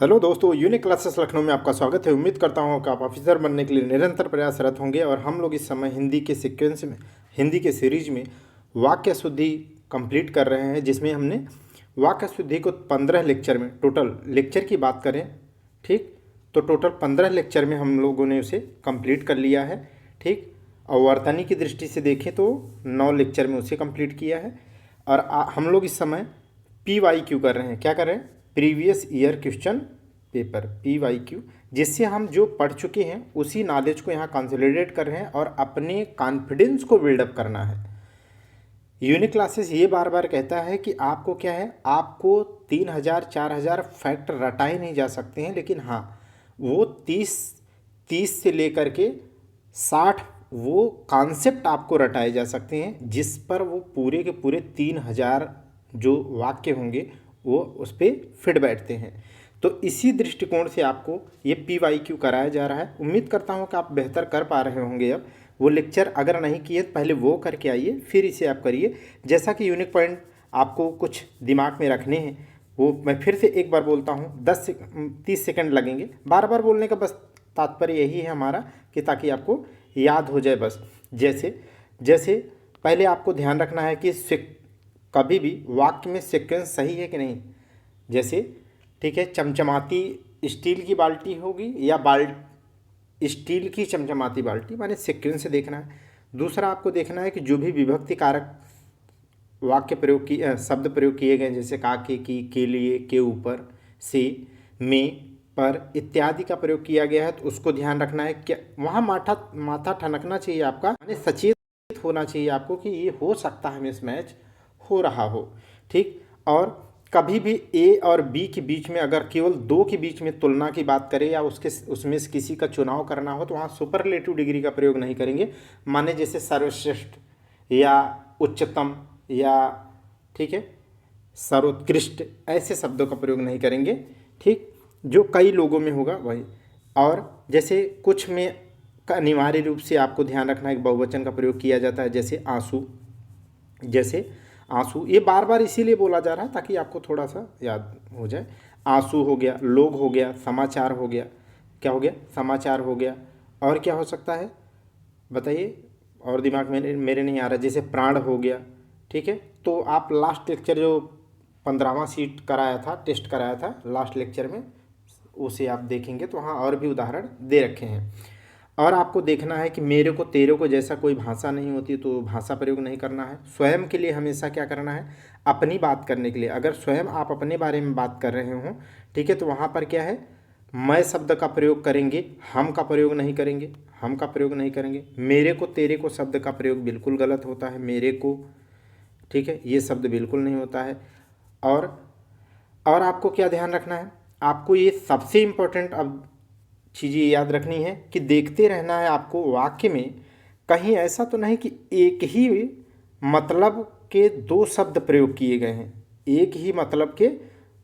Hello दोस्तों, unique classes Lucknow में आपका स्वागत है। उम्मीद करता हूँ कि आप ऑफिसर बनने के लिए निरंतर प्रयासरत होंगे। और हम लोग इस समय हिंदी के सीक्वेंस में, हिंदी के सीरीज में वाक्य शुद्धि कंप्लीट कर रहे हैं, जिसमें हमने वाक्य शुद्धि को 15 लेक्चर में, टोटल लेक्चर की बात करें, ठीक, तो टोटल 15 लेक्चर में हम लोगों ने उसे कंप्लीट कर लिया है। ठीक, और वर्तनी की दृष्टि से देखें तो 9 लेक्चर में उसे कंप्लीट किया है। और हम लोग इस समय PYQ कर रहे हैं। क्या कर रहे हैं? Previous year question paper, PYQ, जिससे हम जो पढ़ चुके हैं उसी नॉलेज को यहाँ कंसोलिडेट कर रहे हैं और अपने कॉन्फिडेंस को बिल्डअप करना है। यूनिक क्लासेस ये बार बार कहता है कि आपको क्या है, आपको 3000 4000 फैक्ट रटा ही नहीं जा सकते हैं, लेकिन हाँ, वो 30 से लेकर के 60 वो कॉन्सेप्ट आपको रटाए जा सकते हैं, जिस पर वो पूरे के पूरे 3000 जो वाक्य होंगे वो उस पर फिट बैठते हैं। तो इसी दृष्टिकोण से आपको ये PYQ कराया जा रहा है। उम्मीद करता हूँ कि आप बेहतर कर पा रहे होंगे। अब वो लेक्चर अगर नहीं किए तो पहले वो करके आइए, फिर इसे आप करिए। जैसा कि यूनिक पॉइंट आपको कुछ दिमाग में रखने हैं, वो मैं फिर से एक बार बोलता हूँ, 10 से 30 सेकंड लगेंगे। बार बार बोलने का बस तात्पर्य यही है हमारा कि ताकि आपको याद हो जाए बस। जैसे जैसे पहले आपको ध्यान रखना है कि कभी भी वाक्य में सीक्वेंस सही है कि नहीं। जैसे ठीक है, चमचमाती स्टील की बाल्टी होगी या स्टील की चमचमाती बाल्टी, माने सीक्वेंस से देखना है। दूसरा आपको देखना है कि जो भी विभक्ति कारक वाक्य प्रयोग की शब्द प्रयोग किए गए, जैसे का, के लिए, के ऊपर, से, में, पर इत्यादि का प्रयोग किया गया है, तो उसको ध्यान रखना है। क्या वहाँ माथा ठनकना चाहिए आपका, माने सचेत होना चाहिए आपको कि ये हो सकता है मिसमैच हो रहा हो। ठीक, और कभी भी ए और बी के बीच में अगर केवल दो के बीच में तुलना की बात करें या उसमें से किसी का चुनाव करना हो, तो वहाँ सुपरलेटिव डिग्री का प्रयोग नहीं करेंगे। माने जैसे सर्वश्रेष्ठ या उच्चतम या, ठीक है, सर्वोत्कृष्ट, ऐसे शब्दों का प्रयोग नहीं करेंगे। ठीक, जो कई लोगों में होगा वही। और जैसे कुछ में अनिवार्य रूप से आपको ध्यान रखना है कि बहुवचन का प्रयोग किया जाता है, जैसे आंसू। जैसे आंसू, ये बार बार इसीलिए बोला जा रहा है ताकि आपको थोड़ा सा याद हो जाए। आंसू हो गया, लोग हो गया, समाचार हो गया। क्या हो गया? समाचार हो गया। और क्या हो सकता है बताइए? और दिमाग में मेरे नहीं आ रहा। जैसे प्राण हो गया। ठीक है, तो आप लास्ट लेक्चर जो 15वां सीट कराया था, टेस्ट कराया था लास्ट लेक्चर में, उसे आप देखेंगे तो वहाँ और भी उदाहरण दे रखे हैं। और आपको देखना है कि मेरे को तेरे को जैसा कोई भाषा नहीं होती तो भाषा प्रयोग नहीं करना है। स्वयं के लिए हमेशा क्या करना है, अपनी बात करने के लिए अगर स्वयं आप अपने बारे में बात कर रहे हों, ठीक है, तो वहाँ पर क्या है, मैं शब्द का प्रयोग करेंगे, हम का प्रयोग नहीं करेंगे। हम का प्रयोग नहीं करेंगे। मेरे को तेरे को शब्द का प्रयोग बिल्कुल गलत होता है, मेरे को, ठीक है, ये शब्द बिल्कुल नहीं होता है। और और आपको क्या ध्यान रखना है, आपको ये सबसे इम्पोर्टेंट अब चीज़ें याद रखनी है कि देखते रहना है आपको वाक्य में कहीं ऐसा तो नहीं कि एक ही मतलब के दो शब्द प्रयोग किए गए हैं, एक ही मतलब के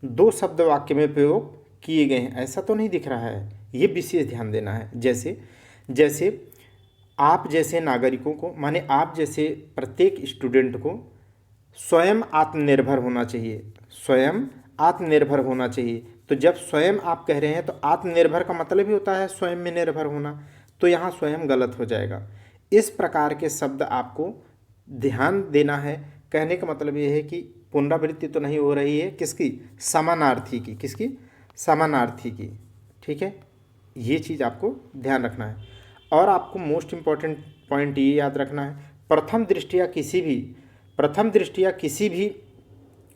दो शब्द वाक्य में प्रयोग किए गए हैं, ऐसा तो नहीं दिख रहा है। ये विशेष ध्यान देना है। जैसे जैसे आप जैसे नागरिकों को, माने आप जैसे प्रत्येक स्टूडेंट को स्वयं आत्मनिर्भर होना चाहिए। स्वयं आत्मनिर्भर होना चाहिए। तो जब स्वयं आप कह रहे हैं तो आत्मनिर्भर का मतलब ही होता है स्वयं में निर्भर होना, तो यहाँ स्वयं गलत हो जाएगा। इस प्रकार के शब्द आपको ध्यान देना है। कहने का मतलब ये है कि पुनरावृत्ति तो नहीं हो रही है, किसकी? समानार्थी की। किसकी? समानार्थी की। ठीक है, ये चीज़ आपको ध्यान रखना है। और आपको मोस्ट इम्पॉर्टेंट पॉइंट ये याद रखना है, प्रथम दृष्टिया किसी भी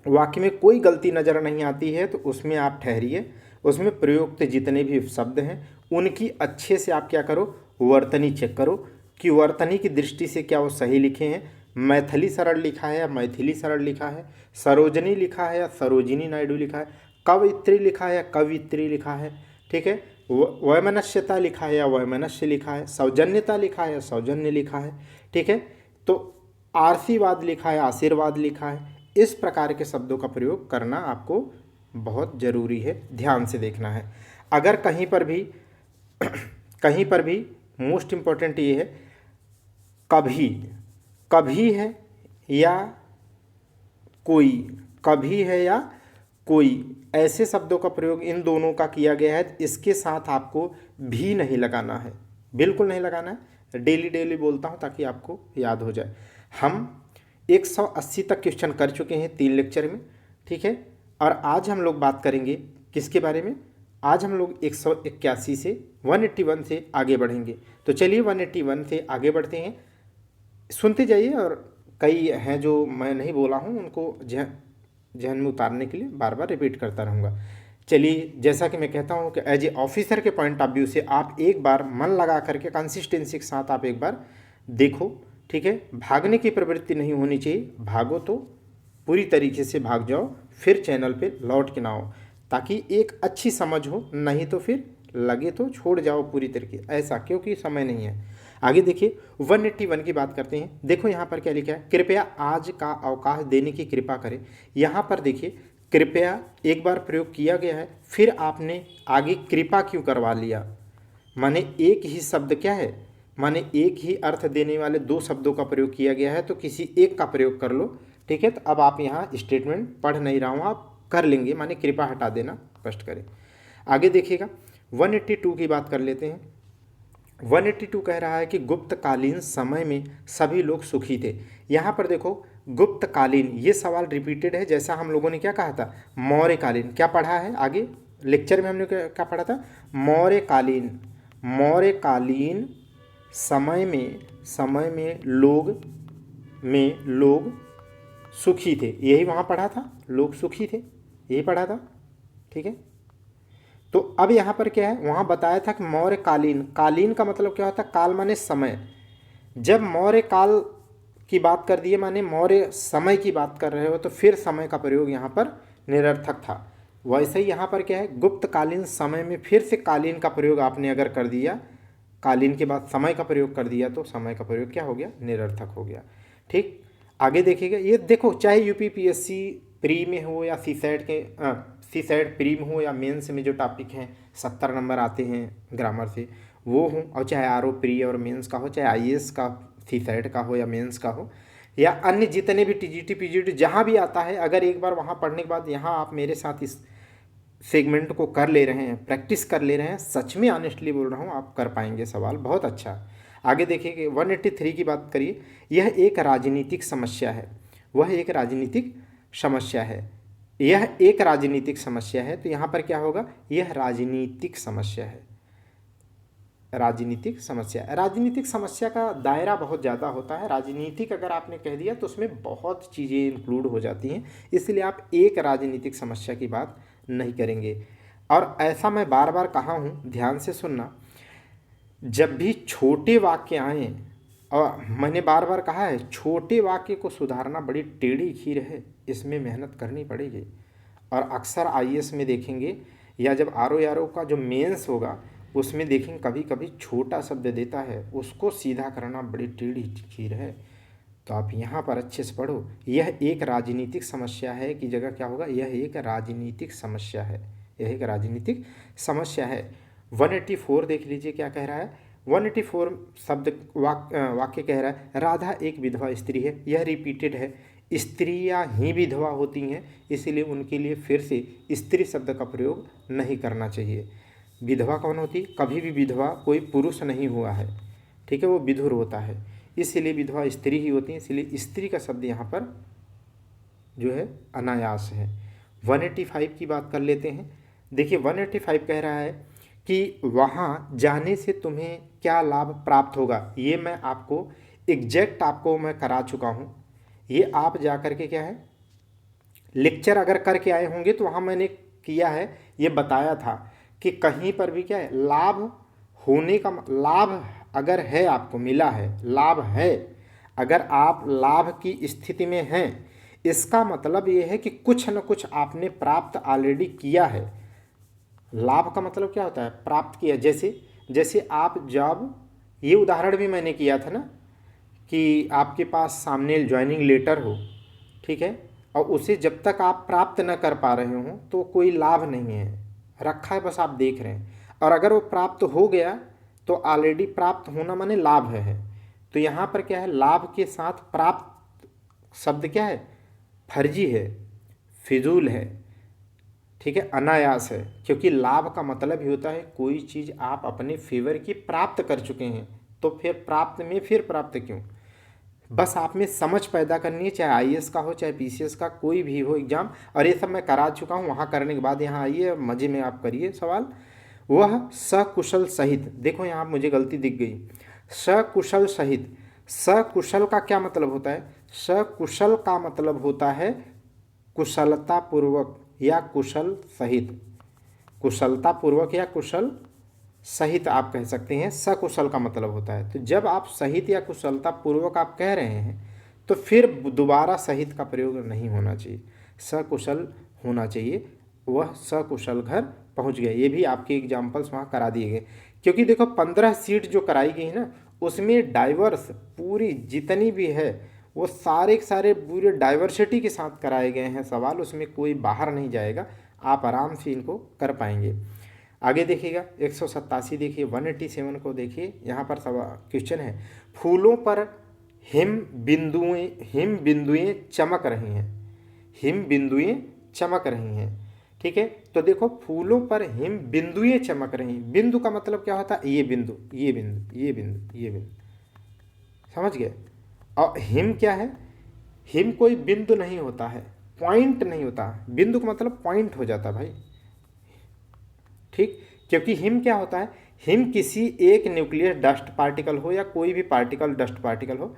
वाक्य में कोई गलती नज़र नहीं आती है तो उसमें आप ठहरिए। उसमें प्रयुक्त जितने भी शब्द हैं उनकी अच्छे से आप क्या करो, वर्तनी चेक करो कि वर्तनी की दृष्टि से क्या वो सही लिखे हैं। मैथिली सरल लिखा है या मैथिली सरल लिखा है, सरोजनी लिखा है या सरोजिनी नायडू लिखा है, कवयित्री लिखा है या कवित्री लिखा है, ठीक है, वैमनस्यता लिखा है या वैमनस्य लिखा है, सौजन्यता लिखा है या सौजन्य लिखा है, ठीक है, तो आशीर्वाद लिखा है, आशीर्वाद लिखा है। इस प्रकार के शब्दों का प्रयोग करना आपको बहुत ज़रूरी है, ध्यान से देखना है। अगर कहीं पर भी मोस्ट इम्पोर्टेंट ये है, कभी, कभी है या कोई, कभी है या कोई ऐसे शब्दों का प्रयोग इन दोनों का किया गया है, इसके साथ आपको भी नहीं लगाना है, बिल्कुल नहीं लगाना है। डेली डेली बोलता हूँ ताकि आपको याद हो जाए। हम 180 तक क्वेश्चन कर चुके हैं 3 लेक्चर में, ठीक है। और आज हम लोग बात करेंगे किसके बारे में, आज हम लोग 181 से 181 से आगे बढ़ेंगे। तो चलिए 181 से आगे बढ़ते हैं, सुनते जाइए। और कई हैं जो मैं नहीं बोला हूँ, उनको जहन में उतारने के लिए बार बार रिपीट करता रहूँगा। चलिए, जैसा कि मैं कहता हूँ कि एज ए ऑफिसर के पॉइंट ऑफ व्यू से आप एक बार मन लगा करके कंसिस्टेंसी के साथ आप एक बार देखो, ठीक है। भागने की प्रवृत्ति नहीं होनी चाहिए, भागो तो पूरी तरीके से भाग जाओ, फिर चैनल पे लौट के ना आओ, ताकि एक अच्छी समझ हो, नहीं तो फिर लगे तो छोड़ जाओ पूरी तरीके, ऐसा, क्योंकि समय नहीं है। आगे देखिए 181 की बात करते हैं। देखो यहाँ पर क्या लिखा है, कृपया आज का अवकाश देने की कृपा करें। यहाँ पर देखिए कृपया एक बार प्रयोग किया गया है, फिर आपने आगे कृपा क्यों करवा लिया। माने एक ही शब्द क्या है, माने एक ही अर्थ देने वाले 2 शब्दों का प्रयोग किया गया है, तो किसी एक का प्रयोग कर लो, ठीक है। तो अब आप यहाँ स्टेटमेंट पढ़ नहीं रहा हूँ, आप कर लेंगे, माने कृपा हटा देना, स्पष्ट करें। आगे देखिएगा 182 की बात कर लेते हैं। 182 कह रहा है कि गुप्तकालीन समय में सभी लोग सुखी थे। यहाँ पर देखो गुप्तकालीन, ये सवाल रिपीटेड है, जैसा हम लोगों ने क्या कहा था, मौर्यकालीन। क्या पढ़ा है आगे लेक्चर में, हमने क्या पढ़ा था, मौर्यकालीन। मौर्यकालीन समय में लोग सुखी थे, यही वहाँ पढ़ा था, लोग सुखी थे, यही पढ़ा था, ठीक है। तो अब यहाँ पर क्या है, वहाँ बताया था कि मौर्यकालीन, कालीन का मतलब क्या होता है, काल माने समय। जब मौर्य काल की बात कर दिए, माने मौर्य समय की बात कर रहे हो, तो फिर समय का प्रयोग यहाँ पर निरर्थक था। वैसे ही यहाँ पर क्या है, गुप्तकालीन समय में फिर से कालीन का प्रयोग आपने अगर कर दिया, कालीन के बाद समय का प्रयोग कर दिया, तो समय का प्रयोग क्या हो गया, निरर्थक हो गया, ठीक। आगे देखिएगा, ये देखो चाहे यूपीपीएससी प्री में हो या सीसैट प्री में हो या मेंस में जो टॉपिक हैं 70 नंबर आते हैं ग्रामर से, वो हो, और चाहे आरओ प्री और मेंस का हो, चाहे आईएएस का सीसैट का हो या मेंस का हो, या अन्य जितने भी टीजीटी पीजीटी जहाँ भी आता है, अगर एक बार वहाँ पढ़ने के बाद यहाँ आप मेरे साथ इस सेगमेंट को कर ले रहे हैं, प्रैक्टिस कर ले रहे हैं, सच में ऑनेस्टली बोल रहा हूँ, आप कर पाएंगे सवाल, बहुत अच्छा। आगे देखिए कि 183 की बात करिए, यह एक राजनीतिक समस्या है, वह एक राजनीतिक समस्या है, यह एक राजनीतिक समस्या है। तो यहाँ पर क्या होगा, यह राजनीतिक समस्या है, राजनीतिक समस्या। राजनीतिक समस्या का दायरा बहुत ज़्यादा होता है, राजनीतिक अगर आपने कह दिया तो उसमें बहुत चीज़ें इंक्लूड हो जाती हैं, इसलिए आप एक राजनीतिक समस्या की बात नहीं करेंगे। और ऐसा मैं बार बार कहा हूँ, ध्यान से सुनना, जब भी छोटे वाक्य आएँ, और मैंने बार बार कहा है, छोटे वाक्य को सुधारना बड़ी टेढ़ी खीर है, इसमें मेहनत करनी पड़ेगी। और अक्सर आईएएस में देखेंगे, या जब आरओ का जो मेंस होगा उसमें देखेंगे, कभी कभी छोटा शब्द देता है, उसको सीधा करना बड़ी टेढ़ी खीर है। तो आप यहाँ पर अच्छे से पढ़ो, यह एक राजनीतिक समस्या है की जगह क्या होगा, यह एक राजनीतिक समस्या है, यह एक राजनीतिक समस्या है। 184 देख लीजिए क्या कह रहा है, 184 शब्द वाक्य कह रहा है, राधा एक विधवा स्त्री है, यह रिपीटेड है, स्त्रियां ही विधवा होती हैं, इसीलिए उनके लिए फिर से स्त्री शब्द का प्रयोग नहीं करना चाहिए। विधवा कौन होती, कभी भी विधवा कोई पुरुष नहीं हुआ है, ठीक है, वो विधुर होता है, इसीलिए विधवा स्त्री ही होती है, इसलिए स्त्री का शब्द यहाँ पर जो है अनायास है। 185 की बात कर लेते हैं। देखिए 185 कह रहा है कि वहाँ जाने से तुम्हें क्या लाभ प्राप्त होगा, ये मैं आपको एग्जैक्ट आपको मैं करा चुका हूँ, ये आप जा कर के क्या है, लेक्चर अगर करके आए होंगे तो वहाँ मैंने किया है, ये बताया था कि कहीं पर भी क्या है, लाभ होने का, लाभ अगर है, आपको मिला है, लाभ है, अगर आप लाभ की स्थिति में हैं, इसका मतलब ये है कि कुछ न कुछ आपने प्राप्त ऑलरेडी किया है। लाभ का मतलब क्या होता है, प्राप्त किया। जैसे आप जॉब, ये उदाहरण भी मैंने किया था ना, कि आपके पास सामने ज्वाइनिंग लेटर हो, ठीक है, और उसे जब तक आप प्राप्त न कर पा रहे हो तो कोई लाभ नहीं है, रखा है, बस आप देख रहे हैं। और अगर वो प्राप्त हो गया तो ऑलरेडी प्राप्त होना माने लाभ है। तो यहाँ पर क्या है, लाभ के साथ प्राप्त शब्द क्या है, फर्जी है, फिजूल है, ठीक है, अनायास है, क्योंकि लाभ का मतलब ही होता है कोई चीज़ आप अपने फेवर की प्राप्त कर चुके हैं, तो फिर प्राप्त में फिर प्राप्त क्यों। बस आप में समझ पैदा करनी है, चाहे आईएएस का हो चाहे पीसीएस का कोई भी हो एग्जाम, और ये सब मैं करा चुका हूँ। वहाँ करने के बाद यहाँ आइए मज़े में आप करिए सवाल। वह सकुशल सहित, देखो यहाँ मुझे गलती दिख गई, सकुशल सहित, सकुशल का क्या मतलब होता है, सकुशल का मतलब होता है कुशलता पूर्वक या कुशल सहित, कुशलता पूर्वक या कुशल सहित आप कह सकते हैं, सकुशल का मतलब होता है। तो जब आप सहित या कुशलता पूर्वक आप कह रहे हैं तो फिर दोबारा सहित का प्रयोग नहीं होना चाहिए, सकुशल होना चाहिए। वह सकुशल घर पहुंच गए, ये भी आपके एग्जाम्पल्स वहाँ करा दिए गए। क्योंकि देखो 15 सीट जो कराई गई ना, उसमें डाइवर्स पूरी जितनी भी है वो सारे के सारे पूरे डाइवर्सिटी के साथ कराए गए हैं सवाल, उसमें कोई बाहर नहीं जाएगा, आप आराम से इनको कर पाएंगे। आगे देखिएगा 187 देखिए, 187 को देखिए, यहाँ पर सवाल क्वेश्चन है, फूलों पर हिम बिंदुएं चमक रही हैं, हिम बिंदुएं चमक रही हैं। ठीक है, तो देखो फूलों पर हिम बिंदुएं चमक रही हैं, बिंदु का मतलब क्या होता है, ये बिंदु ये बिंदु ये बिंदु ये बिंदु, समझ गए। और हिम क्या है, हिम कोई बिंदु नहीं होता है, पॉइंट नहीं होता, बिंदु का मतलब पॉइंट हो जाता भाई। ठीक, क्योंकि हिम क्या होता है, हिम किसी एक न्यूक्लियस डस्ट पार्टिकल हो या कोई भी पार्टिकल डस्ट पार्टिकल हो,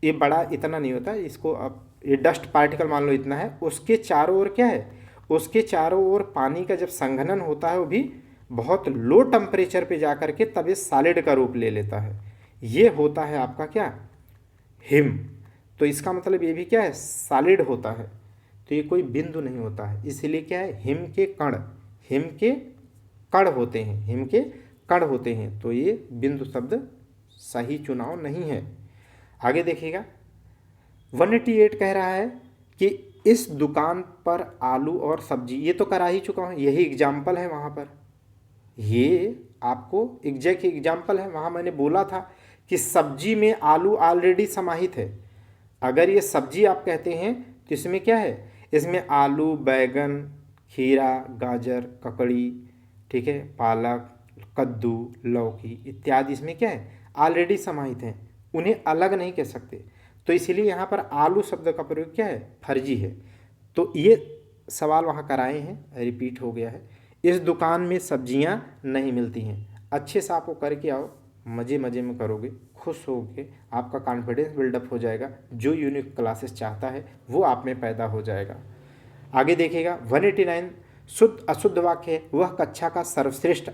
ये बड़ा इतना नहीं होता, इसको अब ये डस्ट पार्टिकल मान लो इतना है, उसके चारों ओर क्या है, उसके चारों ओर पानी का जब संघनन होता है वो भी बहुत लो टेम्परेचर पे जा करके तब ये सॉलिड का रूप ले लेता है, ये होता है आपका क्या, हिम। तो इसका मतलब ये भी क्या है, सॉलिड होता है, तो ये कोई बिंदु नहीं होता है, इसलिए क्या है, हिम के कण, हिम के कण होते हैं, हिम के कण होते हैं, तो ये बिंदु शब्द सही चुनाव नहीं है। आगे देखिएगा 188 कह रहा है कि इस दुकान पर आलू और सब्जी, ये तो करा ही चुका हूँ, यही एग्जाम्पल है वहाँ पर, ये आपको एग्जैक्ट एग्जाम्पल है। वहाँ मैंने बोला था कि सब्जी में आलू ऑलरेडी समाहित है, अगर ये सब्जी आप कहते हैं तो इसमें क्या है, इसमें आलू, बैगन, खीरा, गाजर, ककड़ी, ठीक है, पालक, कद्दू, लौकी इत्यादि इसमें क्या है, ऑलरेडी समाहित हैं, उन्हें अलग नहीं कह सकते, तो इसीलिए यहाँ पर आलू शब्द का प्रयोग क्या है, फर्जी है। तो ये सवाल वहाँ कराए हैं, रिपीट हो गया है। इस दुकान में सब्जियाँ नहीं मिलती हैं, अच्छे से आपको करके आओ, मज़े मज़े में करोगे, खुश होगे, आपका कॉन्फिडेंस बिल्डअप हो जाएगा, जो यूनिक क्लासेस चाहता है वो आप में पैदा हो जाएगा। आगे देखिएगा 189 शुद्ध अशुद्ध वाक्य है, वह कक्षा का सर्वश्रेष्ठ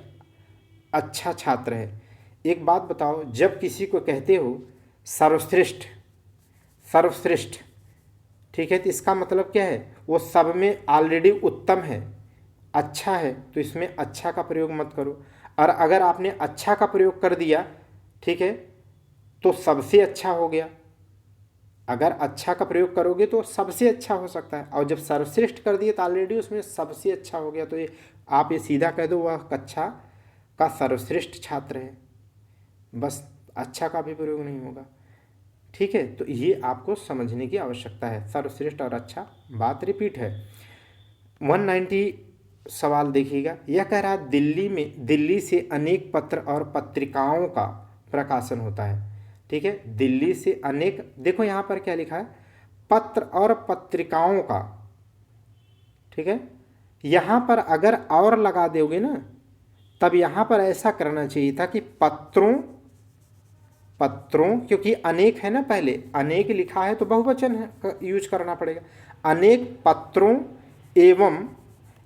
अच्छा छात्र है। एक बात बताओ, जब किसी को कहते हो सर्वश्रेष्ठ, सर्वश्रेष्ठ, ठीक है, तो इसका मतलब क्या है, वो सब में ऑलरेडी उत्तम है, अच्छा है, तो इसमें अच्छा का प्रयोग मत करो। और अगर आपने अच्छा का प्रयोग कर दिया, ठीक है, तो सबसे अच्छा हो गया, अगर अच्छा का प्रयोग करोगे तो सबसे अच्छा हो सकता है, और जब सर्वश्रेष्ठ कर दिए तो ऑलरेडी उसमें सबसे अच्छा हो गया, तो ये आप ये सीधा कह दो वह कक्षा का सर्वश्रेष्ठ छात्र है, बस अच्छा का भी प्रयोग नहीं होगा। ठीक है, तो ये आपको समझने की आवश्यकता है, सर्वश्रेष्ठ और अच्छा बात रिपीट है। 190 सवाल देखिएगा, यह कह रहा है दिल्ली से अनेक पत्र और पत्रिकाओं का प्रकाशन होता है। ठीक है, दिल्ली से अनेक, देखो यहाँ पर क्या लिखा है, पत्र और पत्रिकाओं का, ठीक है, यहाँ पर अगर और लगा दोगे ना, तब यहाँ पर ऐसा करना चाहिए था कि पत्रों, क्योंकि अनेक है ना, पहले अनेक लिखा है तो बहुवचन है यूज करना पड़ेगा, अनेक पत्रों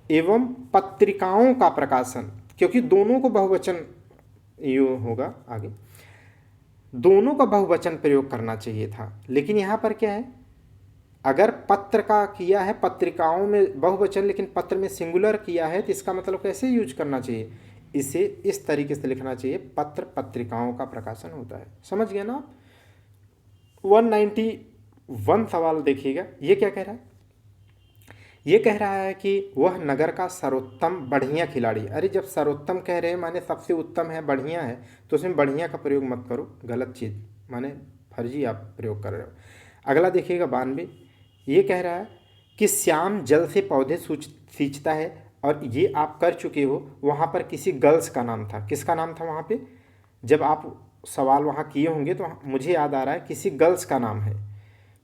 एवं पत्रिकाओं का प्रकाशन, क्योंकि दोनों को बहुवचन यू होगा, आगे दोनों का बहुवचन प्रयोग करना चाहिए था, लेकिन यहाँ पर क्या है, अगर पत्र का किया है, पत्रिकाओं में बहुवचन लेकिन पत्र में सिंगुलर किया है, तो इसका मतलब कैसे यूज करना चाहिए, इसे इस तरीके से लिखना चाहिए, पत्र पत्रिकाओं का प्रकाशन होता है। समझ गया ना आप। 191 सवाल देखिएगा, ये क्या कह रहा है, ये कह रहा है कि वह नगर का सर्वोत्तम बढ़िया खिलाड़ी। अरे जब सर्वोत्तम कह रहे हैं माने सबसे उत्तम है, बढ़िया है, तो उसमें बढ़िया का प्रयोग मत करो, गलत चीज़, माने फर्जी आप प्रयोग कर रहे हो। अगला देखिएगा 92, ये कह रहा है कि श्याम जल से पौधे सींचता है, और ये आप कर चुके हो। वहाँ पर किसी गर्ल्स का नाम था, किसका नाम था वहाँ पे? जब आप सवाल वहाँ किए होंगे तो मुझे याद आ रहा है किसी गर्ल्स का नाम है,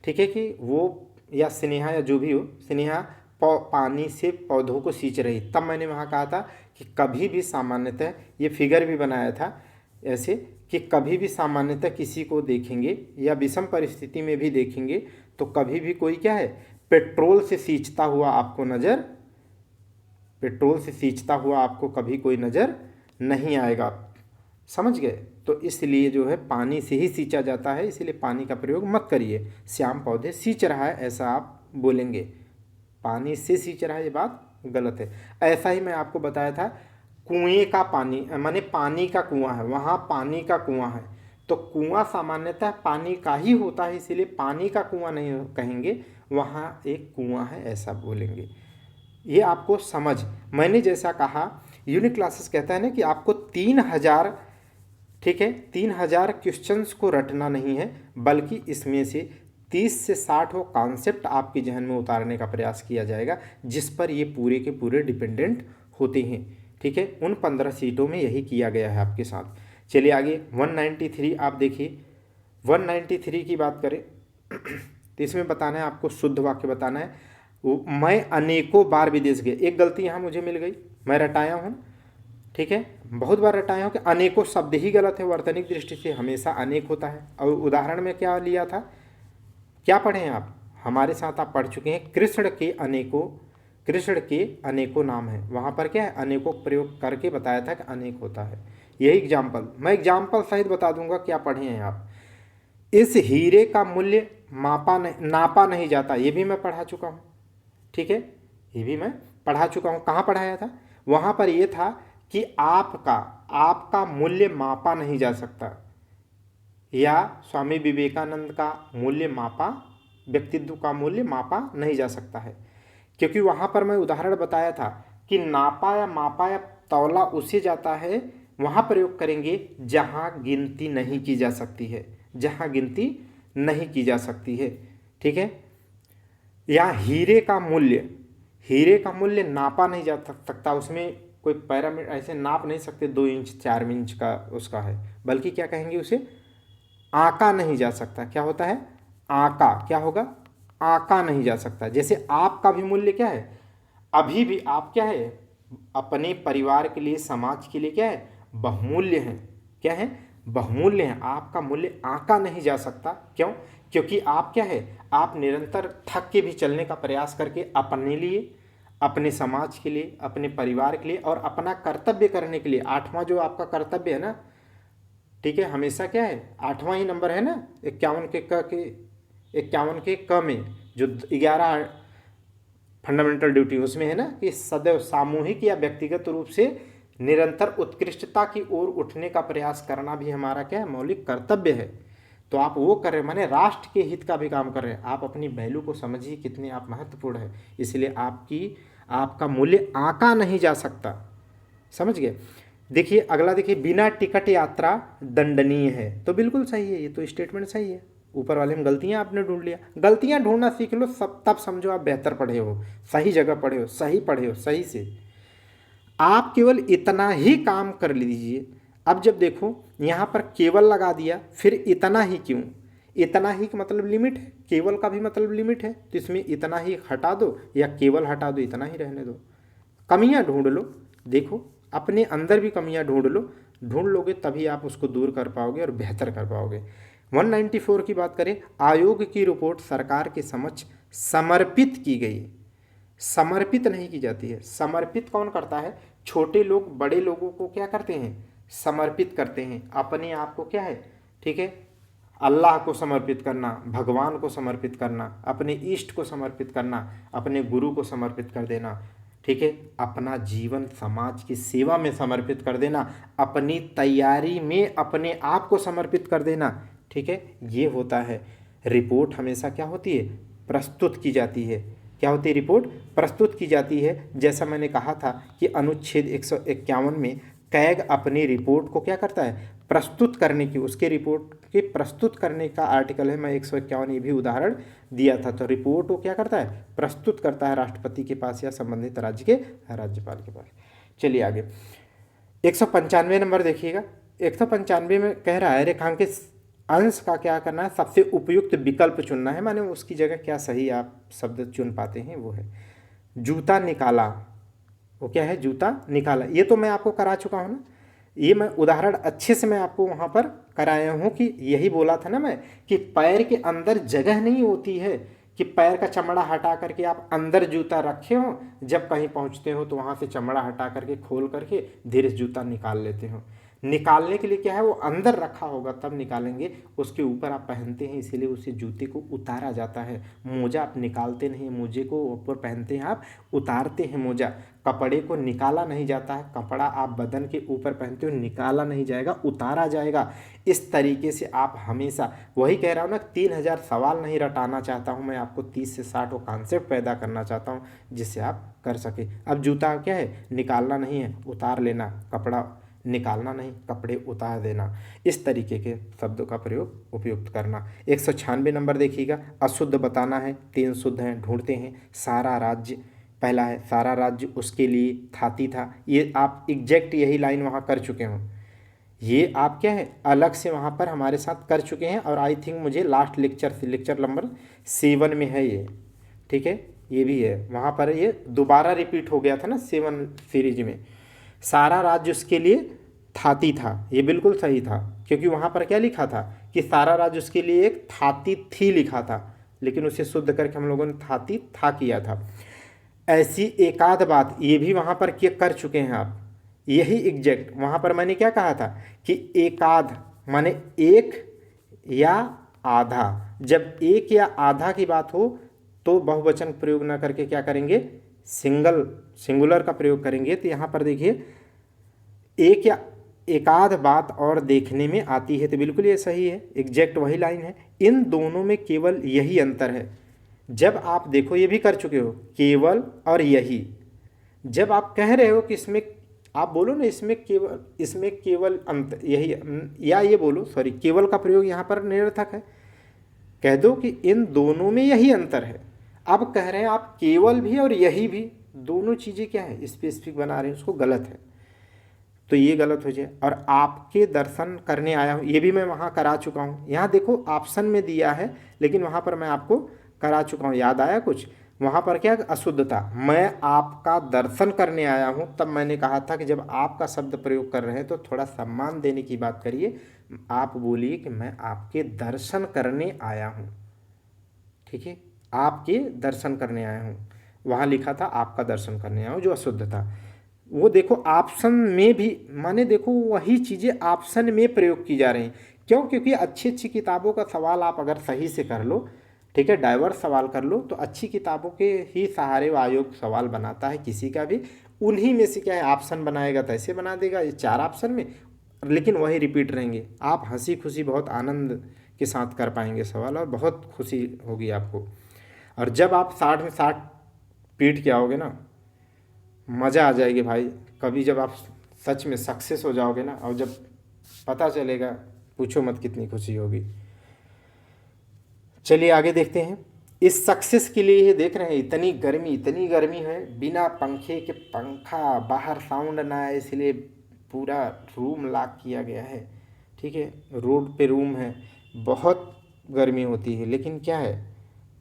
ठीक है, कि वो या स्नेहा या जो भी हो, स्नेहा पानी से पौधों को सींच रही। तब मैंने वहाँ कहा था कि कभी भी सामान्यतः, ये फिगर भी बनाया था ऐसे, कि कभी भी सामान्यतः किसी को देखेंगे या विषम परिस्थिति में भी देखेंगे तो कभी भी कोई क्या है, पेट्रोल से सींचता हुआ आपको नज़र, पेट्रोल से सींचता हुआ आपको कभी कोई नज़र नहीं आएगा। समझ गए? तो इसलिए जो है पानी से ही सींचा जाता है, इसलिए पानी का प्रयोग मत करिए। श्याम पौधे सींच रहा है ऐसा आप बोलेंगे, पानी से सींच रहा है ये बात गलत है। ऐसा ही मैं आपको बताया था, कुएं का पानी माने पानी का कुआं है, वहाँ पानी का कुआं है, तो कुआं सामान्यतः पानी का ही होता है, इसीलिए पानी का कुआं नहीं कहेंगे, वहाँ एक कुआं है ऐसा बोलेंगे। ये आपको समझ, मैंने जैसा कहा यूनिक क्लासेस कहता है ना कि आपको 3000, ठीक है, 3000 क्वेश्चंस को रटना नहीं है, बल्कि इसमें से 30 से 60 वो कॉन्सेप्ट आपके जहन में उतारने का प्रयास किया जाएगा, जिस पर ये पूरे के पूरे डिपेंडेंट होते हैं, ठीक है। उन 15 सीटों में यही किया गया है आपके साथ। चलिए आगे 193 आप देखिए। 193 की बात करें तो इसमें बताना है आपको, शुद्ध वाक्य बताना है। मैं अनेकों बार विदेश गया, एक गलती यहाँ मुझे मिल गई, मैं रटाया हूँ, ठीक है, बहुत बार रटाया हूँ कि अनेकों शब्द ही गलत है, वर्तनिक दृष्टि से हमेशा अनेक होता है। और उदाहरण में क्या लिया था, क्या पढ़े हैं आप, हमारे साथ आप पढ़ चुके हैं, कृष्ण के अनेकों नाम हैं, वहाँ पर क्या है, अनेकों प्रयोग करके बताया था कि अनेक होता है। यही एग्जाम्पल, मैं एग्जाम्पल सहित बता दूंगा क्या पढ़े हैं आप। इस हीरे का मूल्य नापा नहीं जाता, ये भी मैं पढ़ा चुका हूँ, ठीक है, ये भी मैं पढ़ा चुका हूँ। कहाँ पढ़ाया था? वहाँ पर ये था कि आपका मूल्य मापा नहीं जा सकता, या स्वामी विवेकानंद का मूल्य मापा, व्यक्तित्व का मूल्य मापा नहीं जा सकता है। क्योंकि वहाँ पर मैं उदाहरण बताया था कि नापा या मापा या तौला उसे जाता है, वहाँ प्रयोग करेंगे जहाँ गिनती नहीं की जा सकती है, जहाँ गिनती नहीं की जा सकती है, ठीक है। या हीरे का मूल्य नापा नहीं जा सकता, उसमें कोई पैरामीटर ऐसे नाप नहीं सकते 2 इंच 4 इंच का उसका है, बल्कि क्या कहेंगे उसे, आका नहीं जा सकता। क्या होता है? आका, क्या होगा? आका नहीं जा सकता। जैसे आपका भी मूल्य क्या है, अभी भी आप क्या है, अपने परिवार के लिए, समाज के लिए क्या है, बहुमूल्य हैं। क्या है? बहुमूल्य हैं। आपका मूल्य आका नहीं जा सकता। क्यों? क्योंकि आप क्या है, आप निरंतर थक के भी चलने का प्रयास करके अपने लिए, अपने समाज के लिए, अपने परिवार के लिए और अपना कर्तव्य करने के लिए, 8वां जो आपका कर्तव्य है ना, ठीक है, हमेशा क्या है, 8वां ही नंबर है ना, 51 के क में जो 11 फंडामेंटल ड्यूटी उसमें है ना, कि सदैव सामूहिक या व्यक्तिगत रूप से निरंतर उत्कृष्टता की ओर उठने का प्रयास करना भी हमारा क्या है, मौलिक कर्तव्य है। तो आप वो कर रहे हैं, माने राष्ट्र के हित का भी काम कर रहे हैं। आप अपनी वैल्यू को समझिए कितने आप महत्वपूर्ण है, इसलिए आपका मूल्य आंका नहीं जा सकता। समझ गए? देखिए अगला, देखिए बिना टिकट यात्रा दंडनीय है, तो बिल्कुल सही है, ये तो स्टेटमेंट सही है। ऊपर वाले में गलतियां आपने ढूंढ लिया, गलतियां ढूंढना सीख लो, सब तब समझो आप बेहतर पढ़े हो, सही जगह पढ़े हो, सही से। आप केवल इतना ही काम कर लीजिए। अब जब देखो यहाँ पर केवल लगा दिया, फिर इतना ही क्यों? इतना ही का मतलब लिमिट है, केवल का भी मतलब लिमिट है, तो इसमें इतना ही हटा दो या केवल हटा दो, इतना ही रहने दो। कमियां ढूंढ लो, देखो अपने अंदर भी कमियां ढूंढ लोगे तभी आप उसको दूर कर पाओगे और बेहतर कर पाओगे। 194 की बात करें, आयोग की रिपोर्ट सरकार के समक्ष समर्पित की गई। समर्पित नहीं की जाती है। समर्पित कौन करता है? छोटे लोग बड़े लोगों को क्या करते हैं? समर्पित करते हैं। अपने आप को क्या है, ठीक है, अल्लाह को समर्पित करना, भगवान को समर्पित करना, अपने इष्ट को समर्पित करना, अपने गुरु को समर्पित कर देना, ठीक है, अपना जीवन समाज की सेवा में समर्पित कर देना, अपनी तैयारी में अपने आप को समर्पित कर देना, ठीक है, ये होता है। रिपोर्ट हमेशा क्या होती है? प्रस्तुत की जाती है। क्या होती है? रिपोर्ट प्रस्तुत की जाती है। जैसा मैंने कहा था कि अनुच्छेद 151 में कैग अपनी रिपोर्ट को क्या करता है? प्रस्तुत करने की, उसके रिपोर्ट क्योंकि प्रस्तुत करने का आर्टिकल है। मैं 151 ये भी उदाहरण दिया था। तो रिपोर्ट वो क्या करता है, प्रस्तुत करता है राष्ट्रपति के पास या संबंधित राज्य के राज्यपाल के पास। चलिए आगे 195 नंबर देखिएगा। 195 में कह रहा है रेखांकित अंश का क्या करना है, सबसे उपयुक्त विकल्प चुनना है, माने उसकी जगह क्या सही आप शब्द चुन पाते हैं वो है जूता निकाला। वो क्या है, जूता निकाला। ये तो मैं आपको करा चुका हूँ ना, ये मैं उदाहरण अच्छे से मैं आपको वहाँ पर कराया हूँ कि यही बोला था ना मैं कि पैर के अंदर जगह नहीं होती है कि पैर का चमड़ा हटा करके आप अंदर जूता रखे हो, जब कहीं पहुँचते हो तो वहाँ से चमड़ा हटा करके खोल करके धीरे से जूता निकाल लेते हो। निकालने के लिए क्या है, वो अंदर रखा होगा तब निकालेंगे, उसके ऊपर आप पहनते हैं इसीलिए उसे जूते को उतारा जाता है। मोजा आप निकालते नहीं, मोजे को ऊपर पहनते हैं, आप उतारते हैं मोजा। कपड़े को निकाला नहीं जाता है, कपड़ा आप बदन के ऊपर पहनते हो, निकाला नहीं जाएगा, उतारा जाएगा। इस तरीके से आप हमेशा, वही कह रहा हूँ ना, 3000 सवाल नहीं रटाना चाहता हूँ मैं, आपको 30 से 60 वो कॉन्सेप्ट पैदा करना चाहता हूँ जिससे आप कर सके। अब जूता क्या है, निकालना नहीं है, उतार लेना, कपड़ा निकालना नहीं, कपड़े उतार देना। इस तरीके के शब्दों का प्रयोग उपयुक्त करना। 196 नंबर देखिएगा, अशुद्ध बताना है, 3 शुद्ध हैं, ढूंढते हैं। सारा राज्य पहला है, सारा राज्य उसके लिए थाती था। ये आप एग्जैक्ट यही लाइन वहाँ कर चुके हो, ये आप क्या है अलग से वहाँ पर हमारे साथ कर चुके हैं। और आई थिंक मुझे लास्ट लेक्चर से, लेक्चर नंबर 7 में है ये, ठीक है, ये भी है वहाँ पर, ये दोबारा रिपीट हो गया था ना 7 सीरीज में। सारा राज्य उसके लिए थाती था, ये बिल्कुल सही था, क्योंकि वहाँ पर क्या लिखा था कि सारा राज्य उसके लिए एक थाती थी लिखा था, लेकिन उसे शुद्ध करके हम लोगों ने थाती था किया था। ऐसी एकाध बात, ये भी वहाँ पर कर चुके हैं आप, यही एग्जैक्ट वहाँ पर मैंने क्या कहा था कि एकाध माने एक या आधा। जब एक या आधा की बात हो तो बहुवचन प्रयोग ना करके क्या करेंगे, सिंगुलर का प्रयोग करेंगे। तो यहाँ पर देखिए एक या एकाध बात और देखने में आती है, तो बिल्कुल ये सही है, एग्जैक्ट वही लाइन है। इन दोनों में केवल यही अंतर है। जब आप देखो, ये भी कर चुके हो, केवल और यही, जब आप कह रहे हो कि इसमें, आप बोलो ना इसमें केवल अंतर यही, या ये बोलो सॉरी, केवल का प्रयोग यहाँ पर निरर्थक है, कह दो कि इन दोनों में यही अंतर है। अब कह रहे हैं आप केवल भी और यही भी, दोनों चीज़ें क्या है स्पेसिफिक बना रहे हैं, उसको गलत है, तो ये गलत हो जाए। और आपके दर्शन करने आया हूँ, ये भी मैं वहाँ करा चुका हूँ। यहाँ देखो ऑप्शन में दिया है, लेकिन वहाँ पर मैं आपको करा चुका हूँ, याद आया कुछ? वहाँ पर क्या अशुद्धता, मैं आपका दर्शन करने आया हूँ, तब मैंने कहा था कि जब आपका शब्द प्रयोग कर रहे हैं तो थोड़ा सम्मान देने की बात करिए। आप बोलिए कि मैं आपके दर्शन करने आया हूँ, ठीक है, आपके दर्शन करने आया हूँ। वहाँ लिखा था आपका दर्शन करने आया हूँ, जो अशुद्ध था। वो देखो ऑप्शन में भी, माने देखो वही चीज़ें ऑप्शन में प्रयोग की जा रही हैं। क्यों? क्योंकि अच्छी अच्छी किताबों का सवाल आप अगर सही से कर लो, ठीक है, डाइवर्स सवाल कर लो, तो अच्छी किताबों के ही सहारे आयोग सवाल बनाता है किसी का भी। उन्हीं में से क्या है ऑप्शन बनाएगा तो ऐसे बना देगा, ये 4 ऑप्शन में, लेकिन वही रिपीट रहेंगे। आप हंसी खुशी बहुत आनंद के साथ कर पाएंगे सवाल, और बहुत खुशी होगी आपको। और जब आप 60 में 60 पीट के आओगे ना, मज़ा आ जाएगी भाई। कभी जब आप सच में सक्सेस हो जाओगे ना, और जब पता चलेगा, पूछो मत कितनी खुशी होगी। चलिए आगे देखते हैं। इस सक्सेस के लिए ये देख रहे हैं, इतनी गर्मी है, बिना पंखे के, पंखा बाहर साउंड ना आए इसलिए पूरा रूम लॉक किया गया है, ठीक है, रोड पे रूम है, बहुत गर्मी होती है, लेकिन क्या है,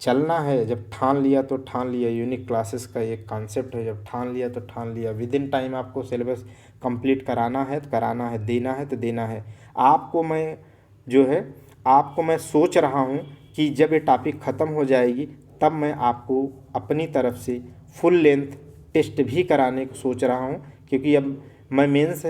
चलना है। जब ठान लिया तो ठान लिया, यूनिक क्लासेस का एक कॉन्सेप्ट है, जब ठान लिया तो ठान लिया। विद इन टाइम आपको सिलेबस कंप्लीट कराना है तो कराना है, देना है तो देना है। आपको मैं सोच रहा हूँ कि जब ये टॉपिक ख़त्म हो जाएगी तब मैं आपको अपनी तरफ से फुल लेंथ टेस्ट भी कराने को सोच रहा हूँ, क्योंकि अब मैं मेंस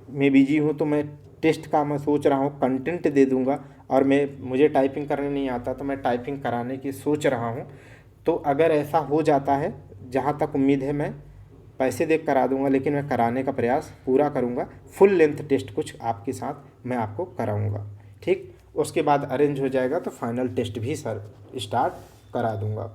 में बिजी हूँ, तो मैं टेस्ट का मैं सोच रहा हूँ कंटेंट दे दूँगा। और मुझे टाइपिंग करने नहीं आता, तो मैं टाइपिंग कराने की सोच रहा हूँ। तो अगर ऐसा हो जाता है, जहाँ तक उम्मीद है, मैं पैसे दे करा दूँगा, लेकिन मैं कराने का प्रयास पूरा करूँगा। फुल लेंथ टेस्ट कुछ आपके साथ मैं आपको कराऊँगा, ठीक। उसके बाद अरेंज हो जाएगा तो फाइनल टेस्ट भी सर स्टार्ट करा दूँगा।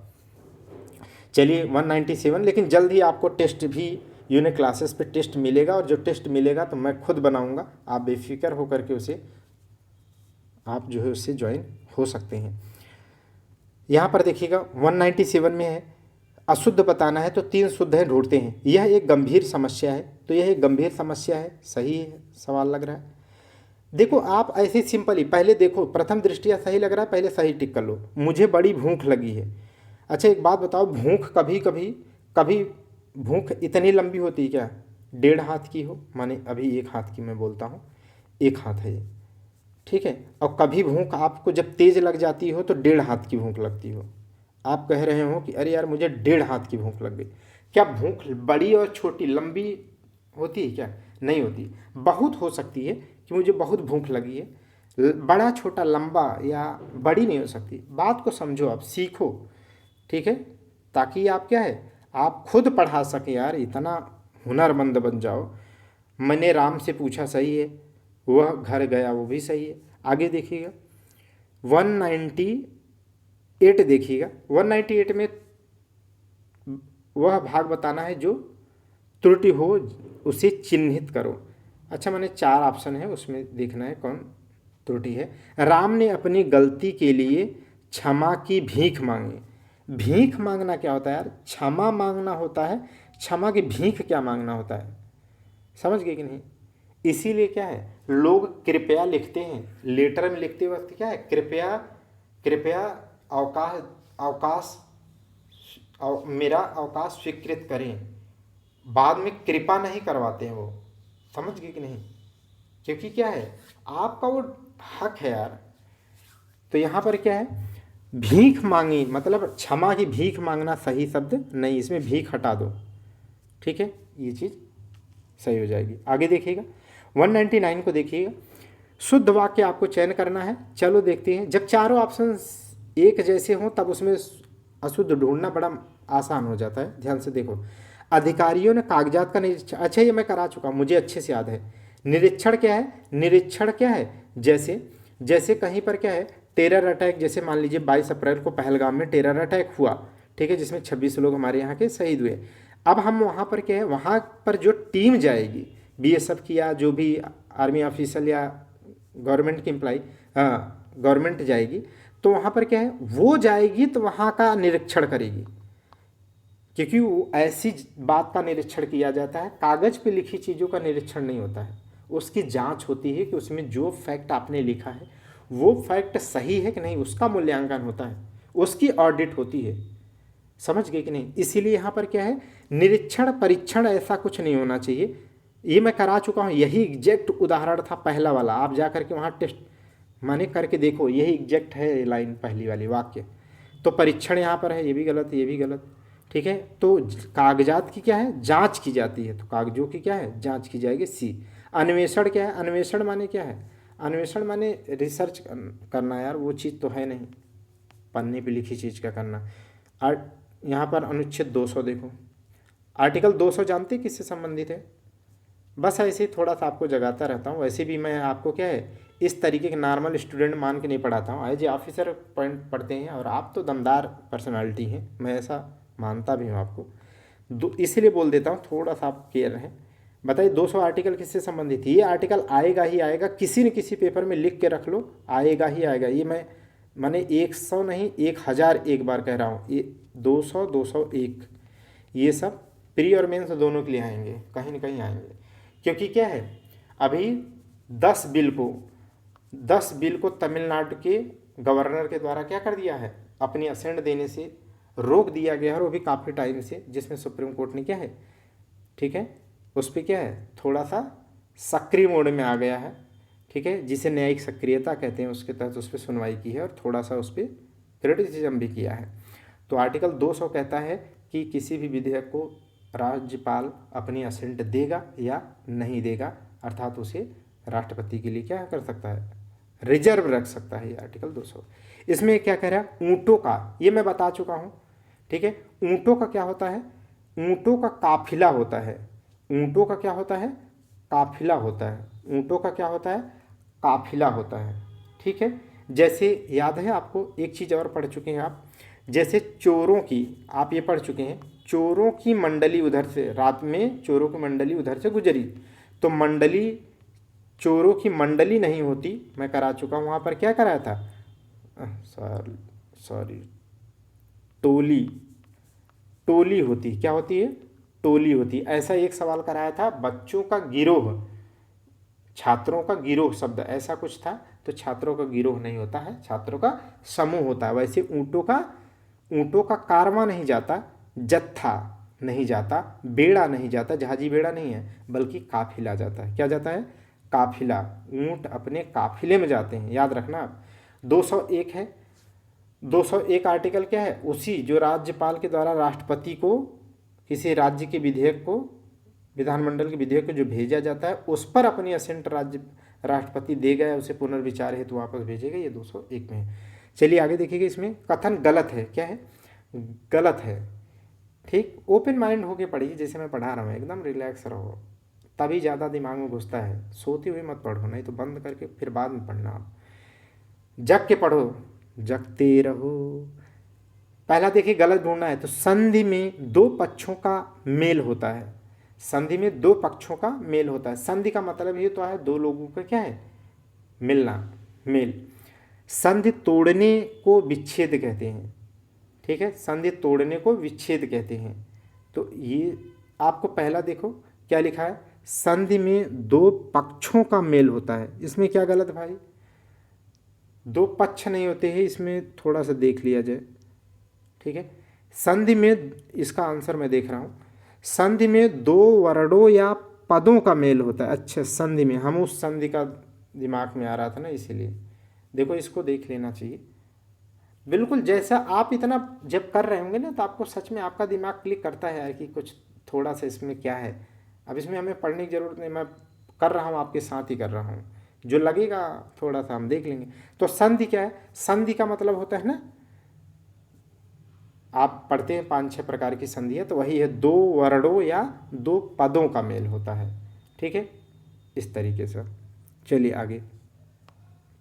चलिए 197, लेकिन जल्द ही आपको टेस्ट भी यूनिक क्लासेस पे टेस्ट मिलेगा, और जो टेस्ट मिलेगा तो मैं खुद बनाऊँगा, आप बेफिक्र होकर के उसे आप जो है उससे ज्वाइन हो सकते हैं। यहाँ पर देखिएगा 197 में है, अशुद्ध बताना है तो 3 शुद्ध हैं ढूंढते हैं। यह एक गंभीर समस्या है, तो यह एक गंभीर समस्या है, सही है सवाल लग रहा है। देखो आप ऐसे सिंपली पहले देखो, प्रथम दृष्टिया सही लग रहा है, पहले सही टिक कर लो। मुझे बड़ी भूख लगी है। अच्छा एक बात बताओ, भूख कभी कभी कभी भूख इतनी लंबी होती है क्या? 1.5 हाथ की हो, माने अभी 1 हाथ की मैं बोलता हूँ, 1 हाथ है ये, ठीक है। और कभी भूख आपको जब तेज लग जाती हो तो 1.5 हाथ की भूख लगती हो। आप कह रहे हो कि अरे यार मुझे 1.5 हाथ की भूख लग गई। क्या भूख बड़ी और छोटी लंबी होती है क्या? नहीं होती। बहुत हो सकती है कि मुझे बहुत भूख लगी है, बड़ा छोटा लंबा या बड़ी नहीं हो सकती। बात को समझो, आप सीखो, ठीक है, ताकि आप क्या है, आप खुद पढ़ा सकें यार, इतना हुनरमंद बन जाओ। मैंने राम से पूछा सही है, वह घर गया वो भी सही है। आगे देखिएगा 198 देखिएगा, 198 में वह भाग बताना है जो त्रुटि हो उसे चिन्हित करो। अच्छा मैंने 4 ऑप्शन है, उसमें देखना है कौन त्रुटि है। राम ने अपनी गलती के लिए क्षमा की भीख मांगी। भीख मांगना क्या होता है यार? क्षमा मांगना होता है, क्षमा की भीख क्या मांगना होता है? समझ गए कि नहीं? इसीलिए क्या है, लोग कृपया लिखते हैं, लेटर में लिखते वक्त क्या है, कृपया कृपया अवकाश अवकाश मेरा अवकाश स्वीकृत करें। बाद में कृपा नहीं करवाते हैं वो, समझ गए कि नहीं? क्योंकि क्या है, आपका वो हक है यार। तो यहाँ पर क्या है, भीख मांगी मतलब क्षमा की भीख मांगना सही शब्द नहीं, इसमें भीख हटा दो, ठीक है, ये चीज़ सही हो जाएगी। आगे देखिएगा 199 को देखिएगा, शुद्ध वाक्य आपको चयन करना है। चलो देखते हैं, जब चारों ऑप्शन एक जैसे हों तब उसमें अशुद्ध ढूंढना बड़ा आसान हो जाता है। ध्यान से देखो, अधिकारियों ने कागजात का निरीक्षण, अच्छा ये मैं करा चुका, मुझे अच्छे से याद है। निरीक्षण क्या है? निरीक्षण क्या है, जैसे जैसे कहीं पर क्या है, टेरर अटैक, जैसे मान लीजिए 22 अप्रैल को पहलगाम में टेरर अटैक हुआ, ठीक है, जिसमें 26 लोग हमारे यहाँ के शहीद हुए। अब हम वहाँ पर क्या है, वहाँ पर जो टीम जाएगी बीएसएफ की या जो भी आर्मी ऑफिसर या गवर्नमेंट की एम्प्लाई, हाँ गवर्नमेंट जाएगी, तो वहाँ पर क्या है, वो जाएगी तो वहाँ का निरीक्षण करेगी, क्योंकि वो ऐसी बात का निरीक्षण किया जाता है, कागज़ पे लिखी चीज़ों का निरीक्षण नहीं होता है। उसकी जांच होती है कि उसमें जो फैक्ट आपने लिखा है वो फैक्ट सही है कि नहीं, उसका मूल्यांकन होता है, उसकी ऑडिट होती है। समझ गए कि नहीं? इसीलिए यहाँ पर क्या है, निरीक्षण परीक्षण ऐसा कुछ नहीं होना चाहिए। ये मैं करा चुका हूँ, यही एग्जैक्ट उदाहरण था पहला वाला, आप जा करके वहाँ टेस्ट माने करके देखो, यही एग्जैक्ट है लाइन पहली वाली वाक्य। तो परीक्षण यहाँ पर है, ये भी गलत, ये भी गलत, ठीक है। तो कागजात की क्या है, जांच की जाती है, तो कागजों की क्या है, जांच की जाएगी, सी। अन्वेषण क्या है? अन्वेषण माने क्या है? अन्वेषण माने रिसर्च करना यार, वो चीज़ तो है नहीं, पन्ने पे लिखी चीज़ का करना। और यहाँ पर अनुच्छेद 200 देखो, आर्टिकल 200 जानते किससे संबंधित है? बस ऐसे ही थोड़ा सा आपको जगाता रहता हूँ। वैसे भी मैं आपको क्या है, इस तरीके के नॉर्मल स्टूडेंट मान के नहीं पढ़ाता हूँ, एज ए ऑफिसर पॉइंट पढ़ते हैं, और आप तो दमदार पर्सनालिटी हैं, मैं ऐसा मानता भी हूँ आपको, इसीलिए बोल देता हूँ, थोड़ा सा आप केयर रहें। बताइए 200 आर्टिकल किससे संबंधित है? ये आर्टिकल आएगा ही आएगा, किसी न किसी पेपर में लिख के रख लो, आएगा ही आएगा। ये मैंने 100 नहीं 1000 एक बार कह रहा हूँ, ये 200 201 ये सब प्री और मेंस दोनों के लिए आएंगे, कहीं ना कहीं आएंगे। क्योंकि क्या है, अभी 10 बिल को तमिलनाडु के गवर्नर के द्वारा क्या कर दिया है, अपनी असेंट देने से रोक दिया गया है, और वो भी काफ़ी टाइम से, जिसमें सुप्रीम कोर्ट ने क्या है, ठीक है, उस पर क्या है, थोड़ा सा सक्रिय मोड में आ गया है, ठीक है, जिसे न्यायिक सक्रियता कहते हैं, उसके तहत उस पर सुनवाई की है और थोड़ा सा उस पर क्रिटिसिज्म भी किया है। तो आर्टिकल 200 कहता है कि किसी भी विधेयक को राज्यपाल अपनी असेंट देगा या नहीं देगा, अर्थात उसे राष्ट्रपति के लिए क्या कर सकता है, रिजर्व रख सकता है, ये आर्टिकल 200। इसमें क्या कह रहा है, ऊँटों का, ये मैं बता चुका हूँ, ठीक है। ऊँटों का क्या होता है, ऊँटों का काफिला होता है, ऊँटों का क्या होता है, काफिला होता है, ऊँटों का क्या होता है, काफिला होता है, ठीक है। जैसे याद है आपको, एक चीज़ और पढ़ चुके हैं आप, जैसे चोरों की, आप ये पढ़ चुके हैं, चोरों की मंडली उधर से, रात में चोरों की मंडली उधर से गुजरी, तो मंडली चोरों की मंडली नहीं होती, मैं करा चुका हूँ, वहाँ पर क्या कराया था, सॉरी सॉरी, टोली, टोली होती, क्या होती है, टोली होती। ऐसा एक सवाल कराया था, बच्चों का गिरोह, छात्रों का गिरोह शब्द ऐसा कुछ था, तो छात्रों का गिरोह नहीं होता है, छात्रों का समूह होता है। वैसे ऊँटों का कारवां नहीं जाता, जत्था नहीं जाता, बेड़ा नहीं जाता, जहाजी बेड़ा नहीं है, बल्कि काफिला जाता है। क्या जाता है, काफिला, ऊँट अपने काफिले में जाते हैं, याद रखना आप। 201 है, 201 आर्टिकल क्या है, उसी जो राज्यपाल के द्वारा राष्ट्रपति को किसी राज्य के विधेयक को, विधानमंडल के विधेयक को जो भेजा जाता है, उस पर अपनी असेंट राष्ट्रपति देगा या उसे पुनर्विचार हेतु वापस भेजेगा, ये 201 में है। चलिए आगे देखिएगा, इसमें कथन गलत है, क्या है, गलत है। ठीक, ओपन माइंड होके पढ़िए, जैसे मैं पढ़ा रहा हूँ, एकदम रिलैक्स रहो, तभी ज़्यादा दिमाग में घुसता है। सोते हुए मत पढ़ो, नहीं तो बंद करके फिर बाद में पढ़ना आप, जग के पढ़ो, जगते रहो। पहला देखिए गलत ढूंढना है, तो संधि में दो पक्षों का मेल होता है, संधि में दो पक्षों का मेल होता है। संधि का मतलब ये तो है दो लोगों का क्या है, मिलना, मेल। संधि तोड़ने को विच्छेद कहते हैं, ठीक है, संधि तोड़ने को विच्छेद कहते हैं। तो ये आपको पहला देखो क्या लिखा है, संधि में दो पक्षों का मेल होता है, इसमें क्या गलत भाई, दो पक्ष नहीं होते हैं, इसमें थोड़ा सा देख लिया जाए, ठीक है। संधि में, इसका आंसर मैं देख रहा हूँ, संधि में दो वर्णों या पदों का मेल होता है। अच्छा, संधि में, हम उस संधि का दिमाग में आ रहा था ना, इसीलिए देखो इसको देख लेना चाहिए। बिल्कुल जैसा आप इतना जब कर रहे होंगे ना, तो आपको सच में आपका दिमाग क्लिक करता है यार कि कुछ थोड़ा सा इसमें क्या है। अब इसमें हमें पढ़ने की ज़रूरत नहीं, मैं कर रहा हूँ, आपके साथ ही कर रहा हूँ, जो लगेगा थोड़ा सा हम देख लेंगे। तो संधि क्या है, संधि का मतलब होता है ना, आप पढ़ते हैं 5-6 प्रकार की संधि है, तो वही है दो वर्णों या दो पदों का मेल होता है, ठीक है, इस तरीके से। चलिए आगे,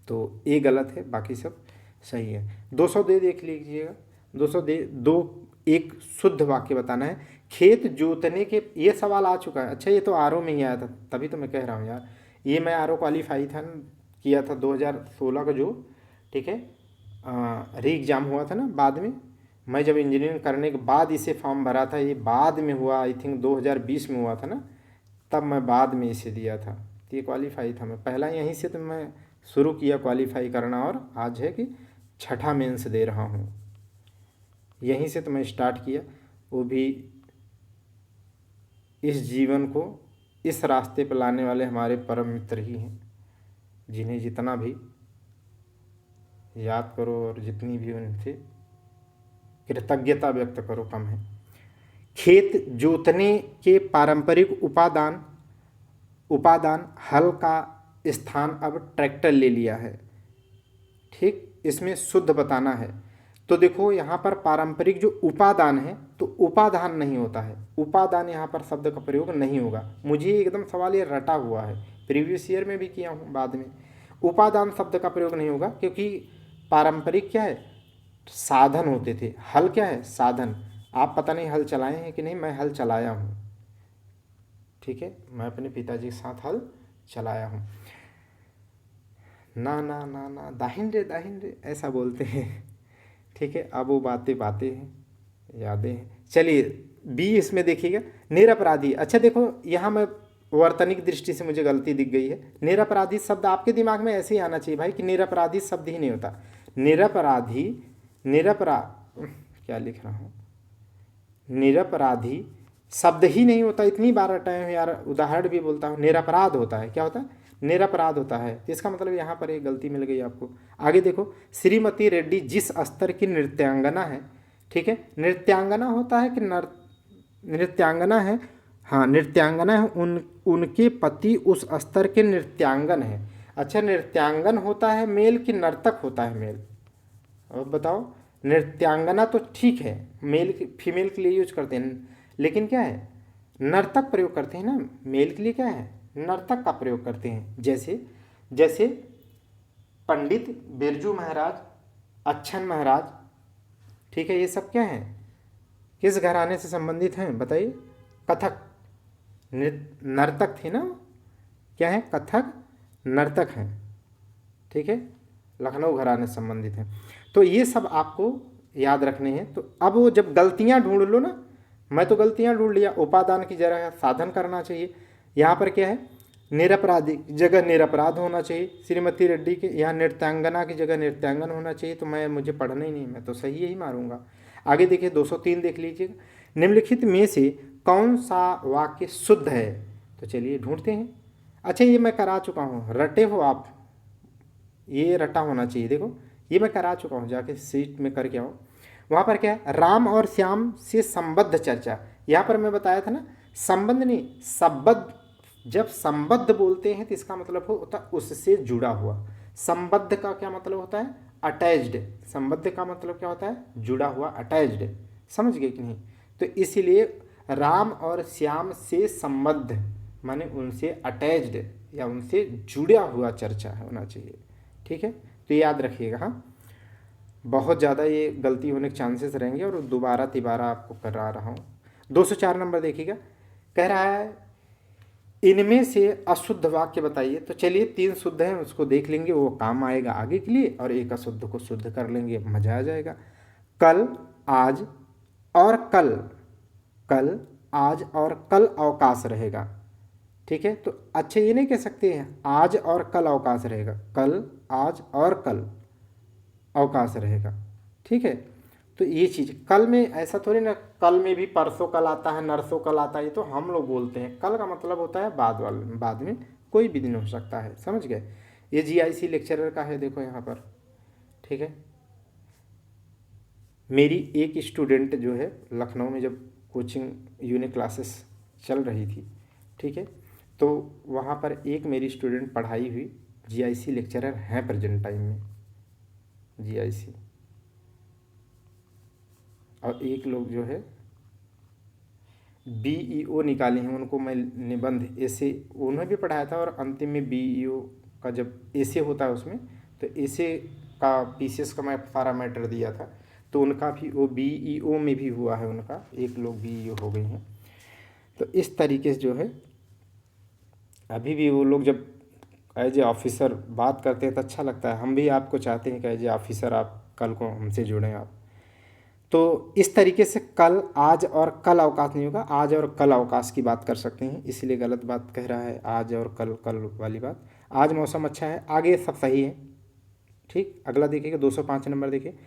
तो ये गलत है, बाकी सब सही है। 200 दे देख लीजिएगा, 200 दे दो, एक शुद्ध वाक्य बताना है। खेत जोतने के, ये सवाल आ चुका है, अच्छा ये तो आरओ में ही आया था, तभी तो मैं कह रहा हूँ यार, ये मैं आरओ क्वालिफाई था किया था 2016 का जो, ठीक है, री एग्ज़ाम हुआ था ना बाद में, मैं जब इंजीनियरिंग करने के बाद इसे फॉर्म भरा था, ये बाद में हुआ, आई थिंक 2020 में हुआ था ना, तब मैं बाद में इसे दिया था, तो ये क्वालिफाई था मैं पहला, यहीं से तो मैं शुरू किया क्वालिफाई करना, और आज है कि छठा मेंस दे रहा हूँ, यहीं से तो मैं स्टार्ट किया, वो भी इस जीवन को इस रास्ते पर लाने वाले हमारे परम मित्र ही हैं, जिन्हें जितना भी याद करो और जितनी भी उनसे कृतज्ञता व्यक्त करो कम है। खेत जोतने के पारंपरिक उपादान हल का स्थान अब ट्रैक्टर ले लिया है, ठीक, इसमें शुद्ध बताना है। तो देखो यहाँ पर पारंपरिक जो उपादान है, तो उपादान नहीं होता है, उपादान यहाँ पर शब्द का प्रयोग नहीं होगा। मुझे एकदम सवाल ये रटा हुआ है, प्रीवियस ईयर में भी किया हूँ, बाद में उपादान शब्द का प्रयोग नहीं होगा, क्योंकि पारंपरिक क्या है, साधन होते थे, हल क्या है, साधन। आप पता नहीं हल चलाए हैं कि नहीं, मैं हल चलाया हूँ, ठीक है, मैं अपने पिताजी के साथ हल चलाया हूँ। ना ना ना ना, दाहिन रे ऐसा बोलते हैं, ठीक है। अब वो बातें हैं, यादें हैं। चलिए बी, इसमें देखिएगा निरपराधी। अच्छा देखो यहाँ मैं वर्तनिक दृष्टि से मुझे गलती दिख गई है, निरपराधी शब्द आपके दिमाग में ऐसे ही आना चाहिए भाई कि निरपराधी शब्द ही नहीं होता, निरपराधी, क्या लिख रहा हूँ, निरपराधी शब्द ही नहीं होता, इतनी बार रटाए हैं यार, उदाहरण भी बोलता हूँ, निरपराध होता है, क्या होता है, निरपराध होता है, तो इसका मतलब यहाँ पर एक गलती मिल गई आपको। आगे देखो, श्रीमती रेड्डी जिस स्तर की नृत्यांगना है, ठीक है, नृत्यांगना होता है कि नृत्यांगना है, हाँ नृत्यांगना है, उनके पति उस स्तर के नृत्यांगन है। अच्छा, नृत्यांगन होता है मेल कि नर्तक होता है मेल, अब बताओ। नृत्यांगना तो ठीक है, मेल फीमेल के लिए यूज करते हैं, लेकिन क्या है, नर्तक प्रयोग करते हैं ना, मेल के लिए क्या है, नर्तक का प्रयोग करते हैं। जैसे पंडित बिरजू महाराज, अच्छन महाराज, ठीक है, ये सब क्या है, किस घराने से संबंधित हैं बताइए, कथक नर्तक थे ना, क्या है, कथक नर्तक हैं, ठीक है, लखनऊ घराने से संबंधित हैं। तो ये सब आपको याद रखने हैं। तो अब वो जब गलतियां ढूंढ लो ना, मैं तो गलतियां ढूंढ लिया, उपादान की जगह साधन करना चाहिए। यहाँ पर क्या है, निरपराधी की जगह निरपराध होना चाहिए। श्रीमती रेड्डी के यहाँ नृत्यांगना की जगह नृत्यांगन होना चाहिए। तो मुझे पढ़ना ही नहीं, मैं तो सही यही मारूंगा। आगे देखिए 203 देख लीजिएगा, निम्नलिखित में से कौन सा वाक्य शुद्ध है। तो चलिए ढूंढते हैं। अच्छा ये मैं करा चुका हूँ, रटे हो आप, ये रटा होना चाहिए। देखो ये मैं करा चुका हूँ, जाके सीट में करके आओ। वहाँ पर क्या है, राम और श्याम से संबद्ध चर्चा। यहाँ पर मैं बताया था ना, संबंध नहीं, संबद्ध। जब संबद्ध बोलते हैं तो इसका मतलब होता है उससे जुड़ा हुआ। संबद्ध का क्या मतलब होता है, अटैच्ड। संबद्ध का मतलब क्या होता है, जुड़ा हुआ, अटैच्ड। समझ गए कि नहीं। तो इसीलिए राम और श्याम से संबद्ध माने उनसे अटैच्ड या उनसे जुड़ा हुआ चर्चा होना चाहिए, ठीक है। तो याद रखिएगा। हाँ, बहुत ज़्यादा ये गलती होने के चांसेस रहेंगे और दोबारा तिबारा आपको करा रहा हूँ। 204 नंबर देखिएगा, कह रहा है इनमें से अशुद्ध वाक्य बताइए। तो चलिए 3 शुद्ध हैं उसको देख लेंगे, वो काम आएगा आगे के लिए, और एक अशुद्ध को शुद्ध कर लेंगे, मजा आ जाएगा। कल, आज और कल, कल, आज और कल अवकाश रहेगा, ठीक है। तो अच्छा ये नहीं कह सकते हैं आज और कल अवकाश रहेगा, कल, आज और कल अवकाश रहेगा, ठीक है। तो ये चीज़ कल में ऐसा थोड़ी ना, कल में भी परसों कल आता है, नरसों कल आता है, ये तो हम लोग बोलते हैं। कल का मतलब होता है बाद वाले, बाद में कोई भी दिन हो सकता है, समझ गए। ये जीआईसी लेक्चरर का है, देखो यहाँ पर, ठीक है। मेरी एक स्टूडेंट जो है लखनऊ में जब कोचिंग यूनिक क्लासेस चल रही थी, ठीक है, तो वहाँ पर एक मेरी स्टूडेंट पढ़ाई हुई जीआईसी लेक्चरर हैं प्रेजेंट टाइम में, जीआईसी। और एक लोग जो है बीईओ निकाले हैं, उनको मैं निबंध ऐसे उन्होंने भी पढ़ाया था, और अंतिम में बीईओ का जब ऐसे होता है उसमें, तो ऐसे का पीसीएस का मैं सारा मैटर दिया था। तो उनका भी वो बीईओ में भी हुआ है, उनका एक लोग बीईओ हो गई हैं। तो इस तरीके से जो है अभी भी वो लोग जब एज ए ऑफिसर बात करते हैं तो अच्छा लगता है। हम भी आपको चाहते हैं कि एज ए ऑफिसर आप कल को हमसे जुड़ें आप। तो इस तरीके से कल, आज और कल अवकाश नहीं होगा, आज और कल अवकाश की बात कर सकते हैं, इसलिए गलत बात कह रहा है, आज और कल, कल वाली बात। आज मौसम अच्छा है, आगे सब सही है, ठीक। अगला देखिएगा 205 नंबर देखिए,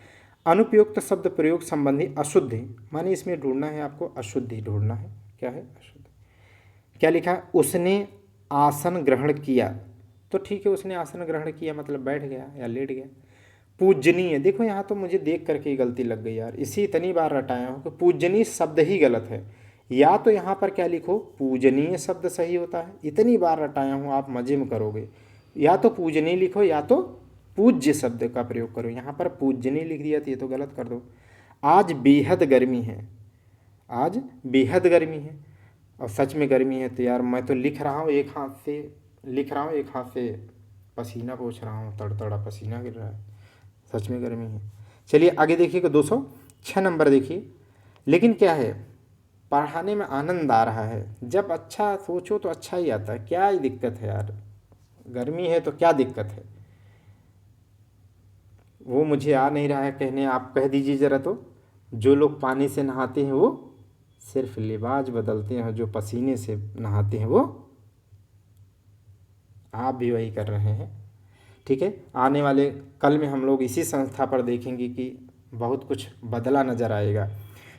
अनुपयुक्त शब्द प्रयोग संबंधी अशुद्धि, माने इसमें ढूंढना है आपको, अशुद्धि ढूंढना है। क्या है अशुद्ध, क्या लिखा है, उसने आसन ग्रहण किया। तो ठीक है, उसने आसन ग्रहण किया मतलब बैठ गया या लेट गया। पूजनीय, देखो यहाँ तो मुझे देख करके ही गलती लग गई यार, इसी इतनी बार रटाया हूँ कि पूजनीय शब्द ही गलत है। या तो यहाँ पर क्या लिखो, पूजनीय शब्द सही होता है, इतनी बार रटाया हूँ आप मजे में करोगे। या तो पूजनीय लिखो या तो पूज्य शब्द का प्रयोग करो। यहाँ पर पूजनीय लिख दिया तो ये तो गलत कर दो। आज बेहद गर्मी है, आज बेहद गर्मी है, और सच में गर्मी है। तो यार मैं तो लिख रहा हूँ एक हाथ से, लिख रहा हूँ एक हाथ से पसीना पोंछ रहा हूँ, तड़तड़ा पसीना गिर रहा है, सच में गर्मी है। चलिए आगे देखिएगा 206 नंबर देखिए, लेकिन क्या है, पढ़ाने में आनंद आ रहा है। जब अच्छा सोचो तो अच्छा ही आता है, क्या ही दिक्कत है यार, गर्मी है तो क्या दिक्कत है। वो मुझे आ नहीं रहा है कहने, आप कह दीजिए ज़रा। तो जो लोग पानी से नहाते हैं वो सिर्फ लिबास बदलते हैं, जो पसीने से नहाते हैं वो, आप भी वही कर रहे हैं, ठीक है। आने वाले कल में हम लोग इसी संस्था पर देखेंगे कि बहुत कुछ बदला नज़र आएगा।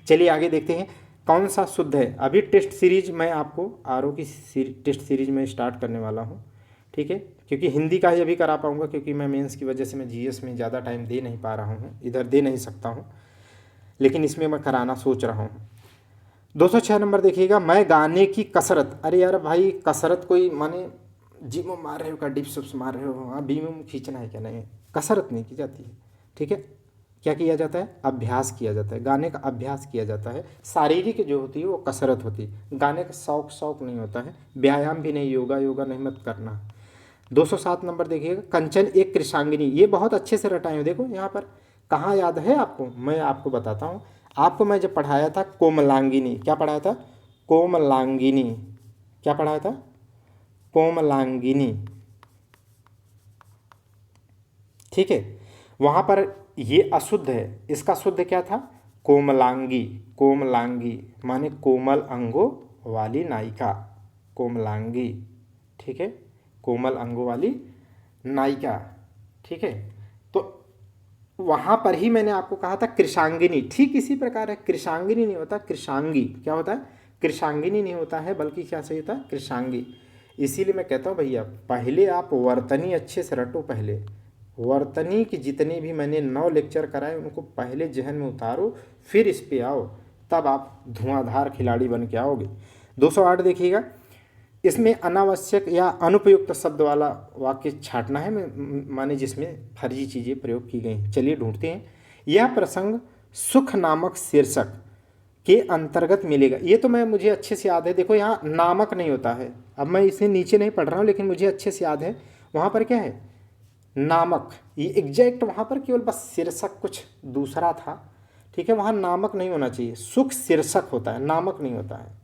चलिए आगे देखते हैं कौन सा शुद्ध है। अभी टेस्ट सीरीज मैं आपको आरओ की टेस्ट सीरीज में स्टार्ट करने वाला हूँ, ठीक है, क्योंकि हिंदी का ही अभी करा पाऊँगा, क्योंकि मैं मेंस की वजह से मैं जीएस में ज़्यादा टाइम दे नहीं पा रहा हूँ, इधर दे नहीं सकता हूँ, लेकिन इसमें मैं कराना सोच रहा हूँ। 206 नंबर देखिएगा, मैं गाने की कसरत। अरे यार भाई, कसरत कोई माने जिम मार रहे हो का, डिप्स उप्स मार रहे हो, हाँ बीम खींचना है क्या, नहीं, कसरत नहीं की जाती है, ठीक है। क्या किया जाता है, अभ्यास किया जाता है, गाने का अभ्यास किया जाता है। शारीरिक जो होती है वो कसरत होती है, गाने का शौक शौक नहीं होता है, व्यायाम भी नहीं, योगा योगा नहीं मत करना। 207 नंबर देखिएगा, कंचन एक कृषांगिनी। ये बहुत अच्छे से रटाए हो, देखो यहाँ पर कहाँ याद है आपको, मैं आपको बताता हूँ। आपको मैं जब पढ़ाया था कोमलांगिनी, क्या पढ़ाया था, कोमलांगिनी, क्या पढ़ाया था, कोमलांगिनी, ठीक है। वहाँ पर ये अशुद्ध है, इसका शुद्ध क्या था? कोमलांगी। कोमलांगी माने कोमल अंगों वाली नायिका, कोमलांगी। ठीक है, कोमल अंगों वाली नायिका। ठीक है, तो वहाँ पर ही मैंने आपको कहा था कृशांगिनी, ठीक इसी प्रकार है। कृशांगिनी नहीं होता, कृशांगी। क्या होता है? कृशांगिनी नहीं होता है, बल्कि क्या सही होता है? कृशांगी। इसीलिए मैं कहता हूँ भैया, पहले आप वर्तनी अच्छे से रटो। पहले वर्तनी की जितने भी मैंने 9 लेक्चर कराए उनको पहले जहन में उतारो, फिर इस पे आओ, तब आप धुआंधार खिलाड़ी बन के आओगे। 208 देखिएगा, इसमें अनावश्यक या अनुपयुक्त शब्द वाला वाक्य छांटना है, माने जिसमें फर्जी चीज़ें प्रयोग की गई। चलिए ढूंढते हैं। यह प्रसंग सुख नामक शीर्षक के अंतर्गत मिलेगा। ये तो मुझे अच्छे से याद है। देखो यहाँ नामक नहीं होता है, अब मैं इसे नीचे नहीं पढ़ रहा हूँ, लेकिन मुझे अच्छे से याद है। वहाँ पर क्या है? नामक। ये एग्जैक्ट वहाँ पर केवल बस शीर्षक कुछ दूसरा था। ठीक है, वहाँ नामक नहीं होना चाहिए, सुख शीर्षक होता है, नामक नहीं होता है।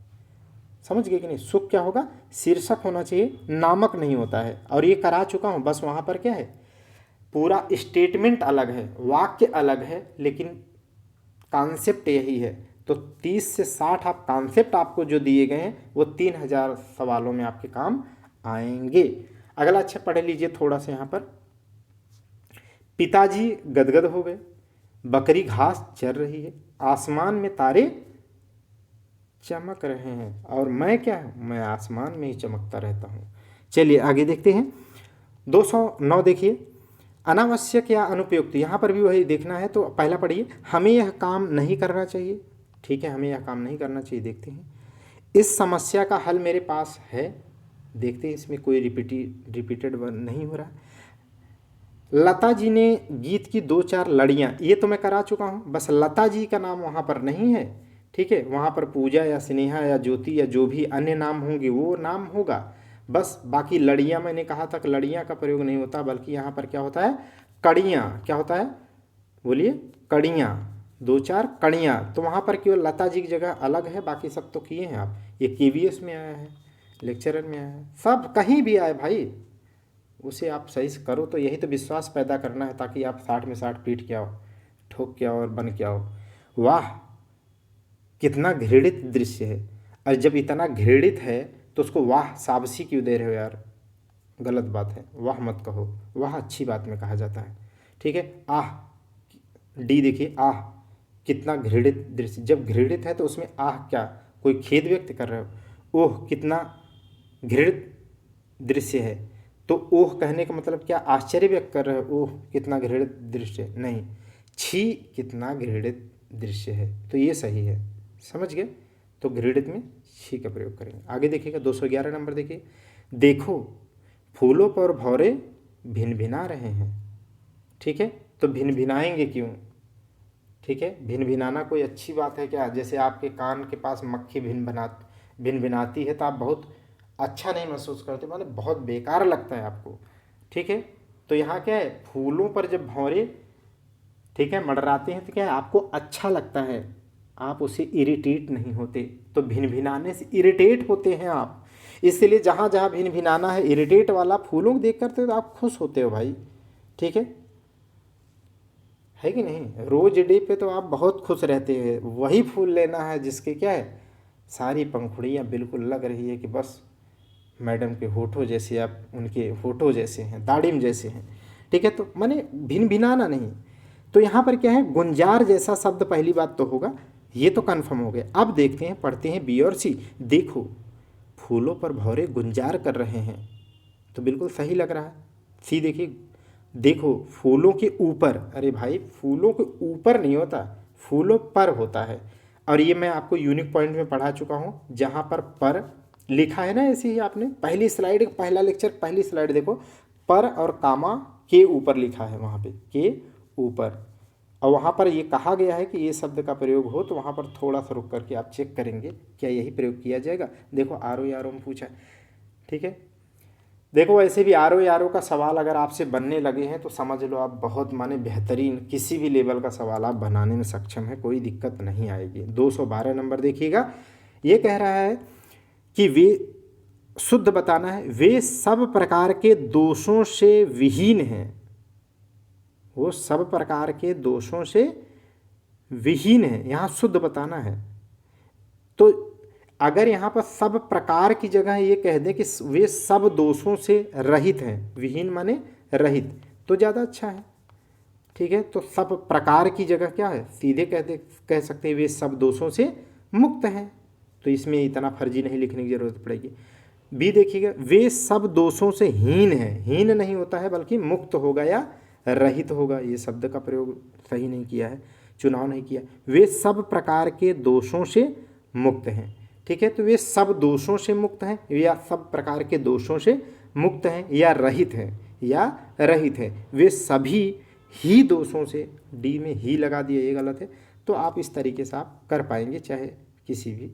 समझ गए कि नहीं? सुख क्या होगा? शीर्षक होना चाहिए, नामक नहीं होता है। और ये करा चुका हूँ, बस वहाँ पर क्या है? पूरा स्टेटमेंट अलग है, वाक्य अलग है, लेकिन कॉन्सेप्ट यही है। तो 30 से 60 आप कॉन्सेप्ट आपको जो दिए गए हैं वो 3000 सवालों में आपके काम आएंगे। अगला अच्छा पढ़ लीजिए थोड़ा सा यहाँ पर। पिताजी गदगद हो गए, बकरी घास चर रही है, आसमान में तारे चमक रहे हैं, और मैं क्या हूँ? मैं आसमान में ही चमकता रहता हूँ। चलिए आगे देखते हैं। 209 देखिए, अनावश्यक या अनुपयुक्त, यहाँ पर भी वही देखना है। तो पहला पढ़िए, हमें यह काम नहीं करना चाहिए। ठीक है, हमें यह काम नहीं करना चाहिए। देखते हैं, इस समस्या का हल मेरे पास है। देखते हैं, इसमें कोई रिपीटेड नहीं हो रहा। लता जी ने गीत की 2-4 लड़ियाँ, ये तो मैं करा चुका हूँ, बस लता जी का नाम वहाँ पर नहीं है। ठीक है, वहाँ पर पूजा या स्नेहा या ज्योति या जो भी अन्य नाम होंगे वो नाम होगा बस। बाकी लड़ियाँ मैंने कहा था कि लड़ियाँ का प्रयोग नहीं होता, बल्कि यहाँ पर क्या होता है? कड़ियाँ। क्या होता है? बोलिए, कड़ियाँ। 2-4 कड़ियाँ। तो वहाँ पर केवल लता जी की जगह अलग है, बाकी सब तो किए हैं आप। ये KVS में आया है, लेक्चरर में आया है, सब कहीं भी आए भाई, उसे आप सही से करो। तो यही तो विश्वास पैदा करना है, ताकि आप 60 में 60 पीट के आओ, ठोक के आओ और बन के आओ। वाह, कितना घृणित दृश्य है। और जब इतना घृणित है तो उसको वाह शाबाशी क्यों दे रहे हो यार? गलत बात है, वाह मत कहो, वाह अच्छी बात में कहा जाता है। ठीक है, आह, डी देखिए, आह कितना घृणित दृश्य। जब घृणित है तो उसमें आह क्या, कोई खेद व्यक्त कर रहे हो? ओह कितना घृणित दृश्य है, तो ओह कहने का मतलब क्या? आश्चर्य व्यक्त कर रहे हो? ओह कितना घृणित दृश्य नहीं, छी कितना घृणित दृश्य है, तो ये सही है। समझ गए? तो घृणित में छी का प्रयोग करेंगे। आगे देखिएगा, 211 नंबर देखिए, देखो फूलों पर भौरे भिनभिना रहे हैं। ठीक है, तो भिनभिनाएंगे क्यों? ठीक है, भिनभिनाना कोई अच्छी बात है क्या? जैसे आपके कान के पास मक्खी भिनभिनाती है तो आप बहुत अच्छा नहीं महसूस करते, मतलब बहुत बेकार लगता है आपको। ठीक है, तो यहाँ क्या है? फूलों पर जब भौरे, ठीक है, मंडराते हैं तो क्या है? आपको अच्छा लगता है, आप उससे इरिटेट नहीं होते। तो भिनभिनाने से इरिटेट होते हैं आप, इसलिए जहाँ जहाँ भिनभिनाना है इरिटेट वाला फूलों को देख करते तो आप खुश होते हो भाई। ठीक है कि नहीं? रोज डे पे तो आप बहुत खुश रहते हैं। वही फूल लेना है जिसके क्या है, सारी पंखुड़ियाँ बिल्कुल लग रही है कि बस मैडम के होठों जैसे, आप उनके होठों जैसे हैं, दाढ़िम जैसे हैं। ठीक है, तो माने भिनभिनाना नहीं। तो यहाँ पर क्या है? गुंजार जैसा शब्द पहली बात तो होगा, ये तो कन्फर्म हो गया। अब देखते हैं, पढ़ते हैं बी और सी। देखो फूलों पर भौरे गुंजार कर रहे हैं, तो बिल्कुल सही लग रहा है। सी देखिए, देखो फूलों के ऊपर, अरे भाई फूलों के ऊपर नहीं होता, फूलों पर होता है। और ये मैं आपको यूनिक पॉइंट में पढ़ा चुका हूँ, जहाँ पर लिखा है ना, ऐसे ही आपने पहली स्लाइड, पहला लेक्चर पहली स्लाइड देखो, पर और कामा के ऊपर लिखा है, वहाँ पे के ऊपर। और वहाँ पर ये कहा गया है कि ये शब्द का प्रयोग हो, तो वहाँ पर थोड़ा सा रुक करके आप चेक करेंगे क्या यही प्रयोग किया जाएगा। देखो आरो यारो में पूछा है। ठीक है, देखो वैसे भी आरो यारो का सवाल अगर आपसे बनने लगे हैं तो समझ लो आप बहुत माने बेहतरीन किसी भी लेवल का सवाल आप बनाने में सक्षम है, कोई दिक्कत नहीं आएगी। 212 नंबर देखिएगा, ये कह रहा है कि वे शुद्ध बताना है, वे सब प्रकार के दोषों से विहीन हैं। वो सब प्रकार के दोषों से विहीन है, यहाँ शुद्ध बताना है। तो अगर यहाँ पर सब प्रकार की जगह ये कह दें कि वे सब दोषों से रहित हैं, विहीन माने रहित, तो ज़्यादा अच्छा है। ठीक है, तो सब प्रकार की जगह क्या है, सीधे कह सकते हैं वे सब दोषों से मुक्त हैं, तो इसमें इतना फर्जी नहीं लिखने की जरूरत पड़ेगी। बी देखिएगा, वे सब दोषों से हीन है, हीन नहीं होता है बल्कि मुक्त होगा या रहित होगा, ये शब्द का प्रयोग सही नहीं किया है, चुनाव नहीं किया। वे सब प्रकार के दोषों से मुक्त हैं। ठीक है, तो वे सब दोषों से मुक्त हैं या सब प्रकार के दोषों से मुक्त हैं या रहित हैं, या रहित है, वे सभी ही दोषों से, डी में ही लगा दिया ये गलत है। तो आप इस तरीके से आप कर पाएंगे, चाहे किसी भी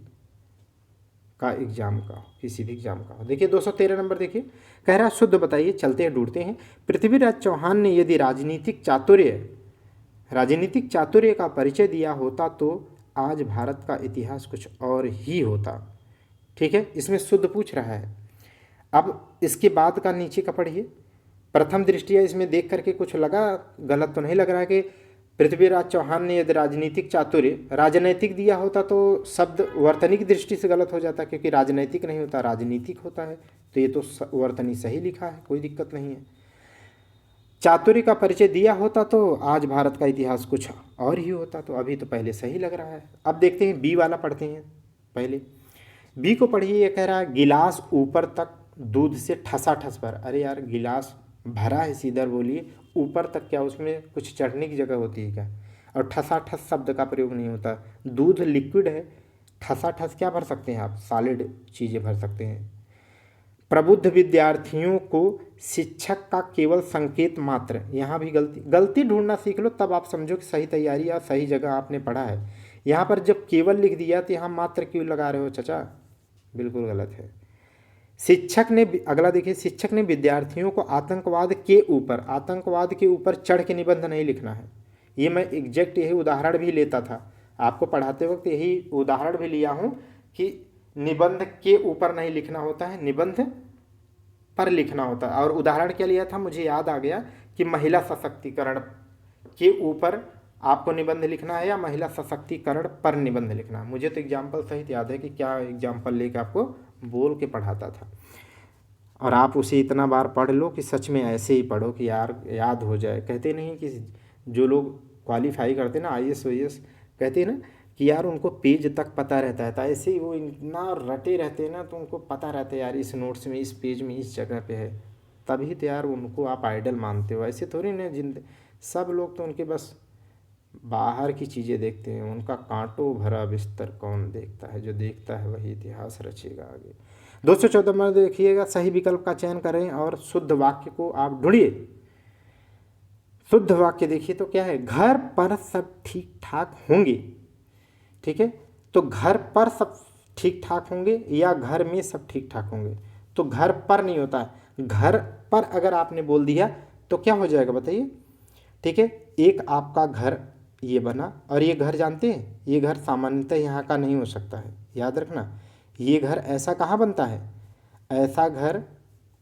का एग्जाम का हो, किसी भी एग्जाम का हो। देखिए 213 नंबर देखिए, कह रहा शुद्ध बताइए, चलते हैं ढूंढते हैं। पृथ्वीराज चौहान ने यदि राजनीतिक चातुर्य का परिचय दिया होता तो आज भारत का इतिहास कुछ और ही होता। ठीक है, इसमें शुद्ध पूछ रहा है। अब इसके बाद का नीचे का पढ़िए। प्रथम दृष्टिया इसमें देख करके कुछ लगा, गलत तो नहीं लग रहा है कि पृथ्वीराज चौहान ने यदि राजनीतिक चातुर्य, राजनैतिक दिया होता तो शब्द वर्तनिक दृष्टि से गलत हो जाता, क्योंकि राजनैतिक नहीं होता, राजनीतिक होता है, तो ये तो वर्तनी सही लिखा है, कोई दिक्कत नहीं है। चातुर्य का परिचय दिया होता तो आज भारत का इतिहास कुछ और ही होता, तो अभी तो पहले सही लग रहा है। अब देखते हैं बी वाला, पढ़ते हैं पहले बी को पढ़िए। ये कह रहा है गिलास ऊपर तक दूध से ठसाठस भर। अरे यार, गिलास भरा है सीधर बोलिए, ऊपर तक क्या उसमें कुछ चढ़ने की जगह होती है क्या? और ठसाठस शब्द का प्रयोग नहीं होता, दूध लिक्विड है, ठसाठस क्या भर सकते हैं आप, सॉलिड चीज़ें भर सकते हैं। प्रबुद्ध विद्यार्थियों को शिक्षक का केवल संकेत मात्र, यहाँ भी गलती ढूंढना सीख लो, तब आप समझो कि सही तैयारी या सही जगह आपने पढ़ा है। यहाँ पर जब केवल लिख दिया तो यहाँ मात्र क्यों लगा रहे हो चाचा, बिल्कुल गलत है। शिक्षक ने, अगला देखिए, शिक्षक ने विद्यार्थियों को आतंकवाद के ऊपर चढ़ के निबंध नहीं लिखना है। ये मैं एग्जैक्ट यही उदाहरण भी लेता था, आपको पढ़ाते वक्त यही उदाहरण भी लिया हूँ कि निबंध के ऊपर नहीं लिखना होता है, निबंध पर लिखना होता है। और उदाहरण क्या लिया था, मुझे याद आ गया कि महिला सशक्तिकरण के ऊपर आपको निबंध लिखना है या महिला सशक्तिकरण पर निबंध लिखना है। मुझे तो एग्जाम्पल सहित याद है कि क्या एग्जाम्पल लेके आपको बोल के पढ़ाता था, और आप उसे इतना बार पढ़ लो कि सच में ऐसे ही पढ़ो कि यार याद हो जाए। कहते नहीं कि जो लोग क्वालिफाई करते ना IAS OAS, कहते ना कि यार उनको पेज तक पता रहता है, तो ऐसे ही वो इतना रटे रहते हैं ना, तो उनको पता रहता है यार इस नोट्स में, इस पेज में, इस जगह पे है, तभी तो यार उनको आप आइडल मानते हो। ऐसे थोड़ी ना सब लोग तो उनके बस बाहर की चीज़ें देखते हैं, उनका कांटों भरा बिस्तर कौन देखता है, जो देखता है वही इतिहास रचेगा आगे। 214 में देखिएगा, सही विकल्प का चयन करें और शुद्ध वाक्य को आप ढूंढिए। शुद्ध वाक्य देखिए तो क्या है, घर पर सब ठीक ठाक होंगे। ठीक है, तो घर पर सब ठीक ठाक होंगे या घर में सब ठीक ठाक होंगे, तो घर पर नहीं होता है, घर पर अगर आपने बोल दिया तो क्या हो जाएगा बताइए। ठीक है, एक आपका घर ये बना, और ये घर जानते हैं, ये घर सामान्यतः यहाँ का नहीं हो सकता है, याद रखना। ये घर ऐसा कहाँ बनता है, ऐसा घर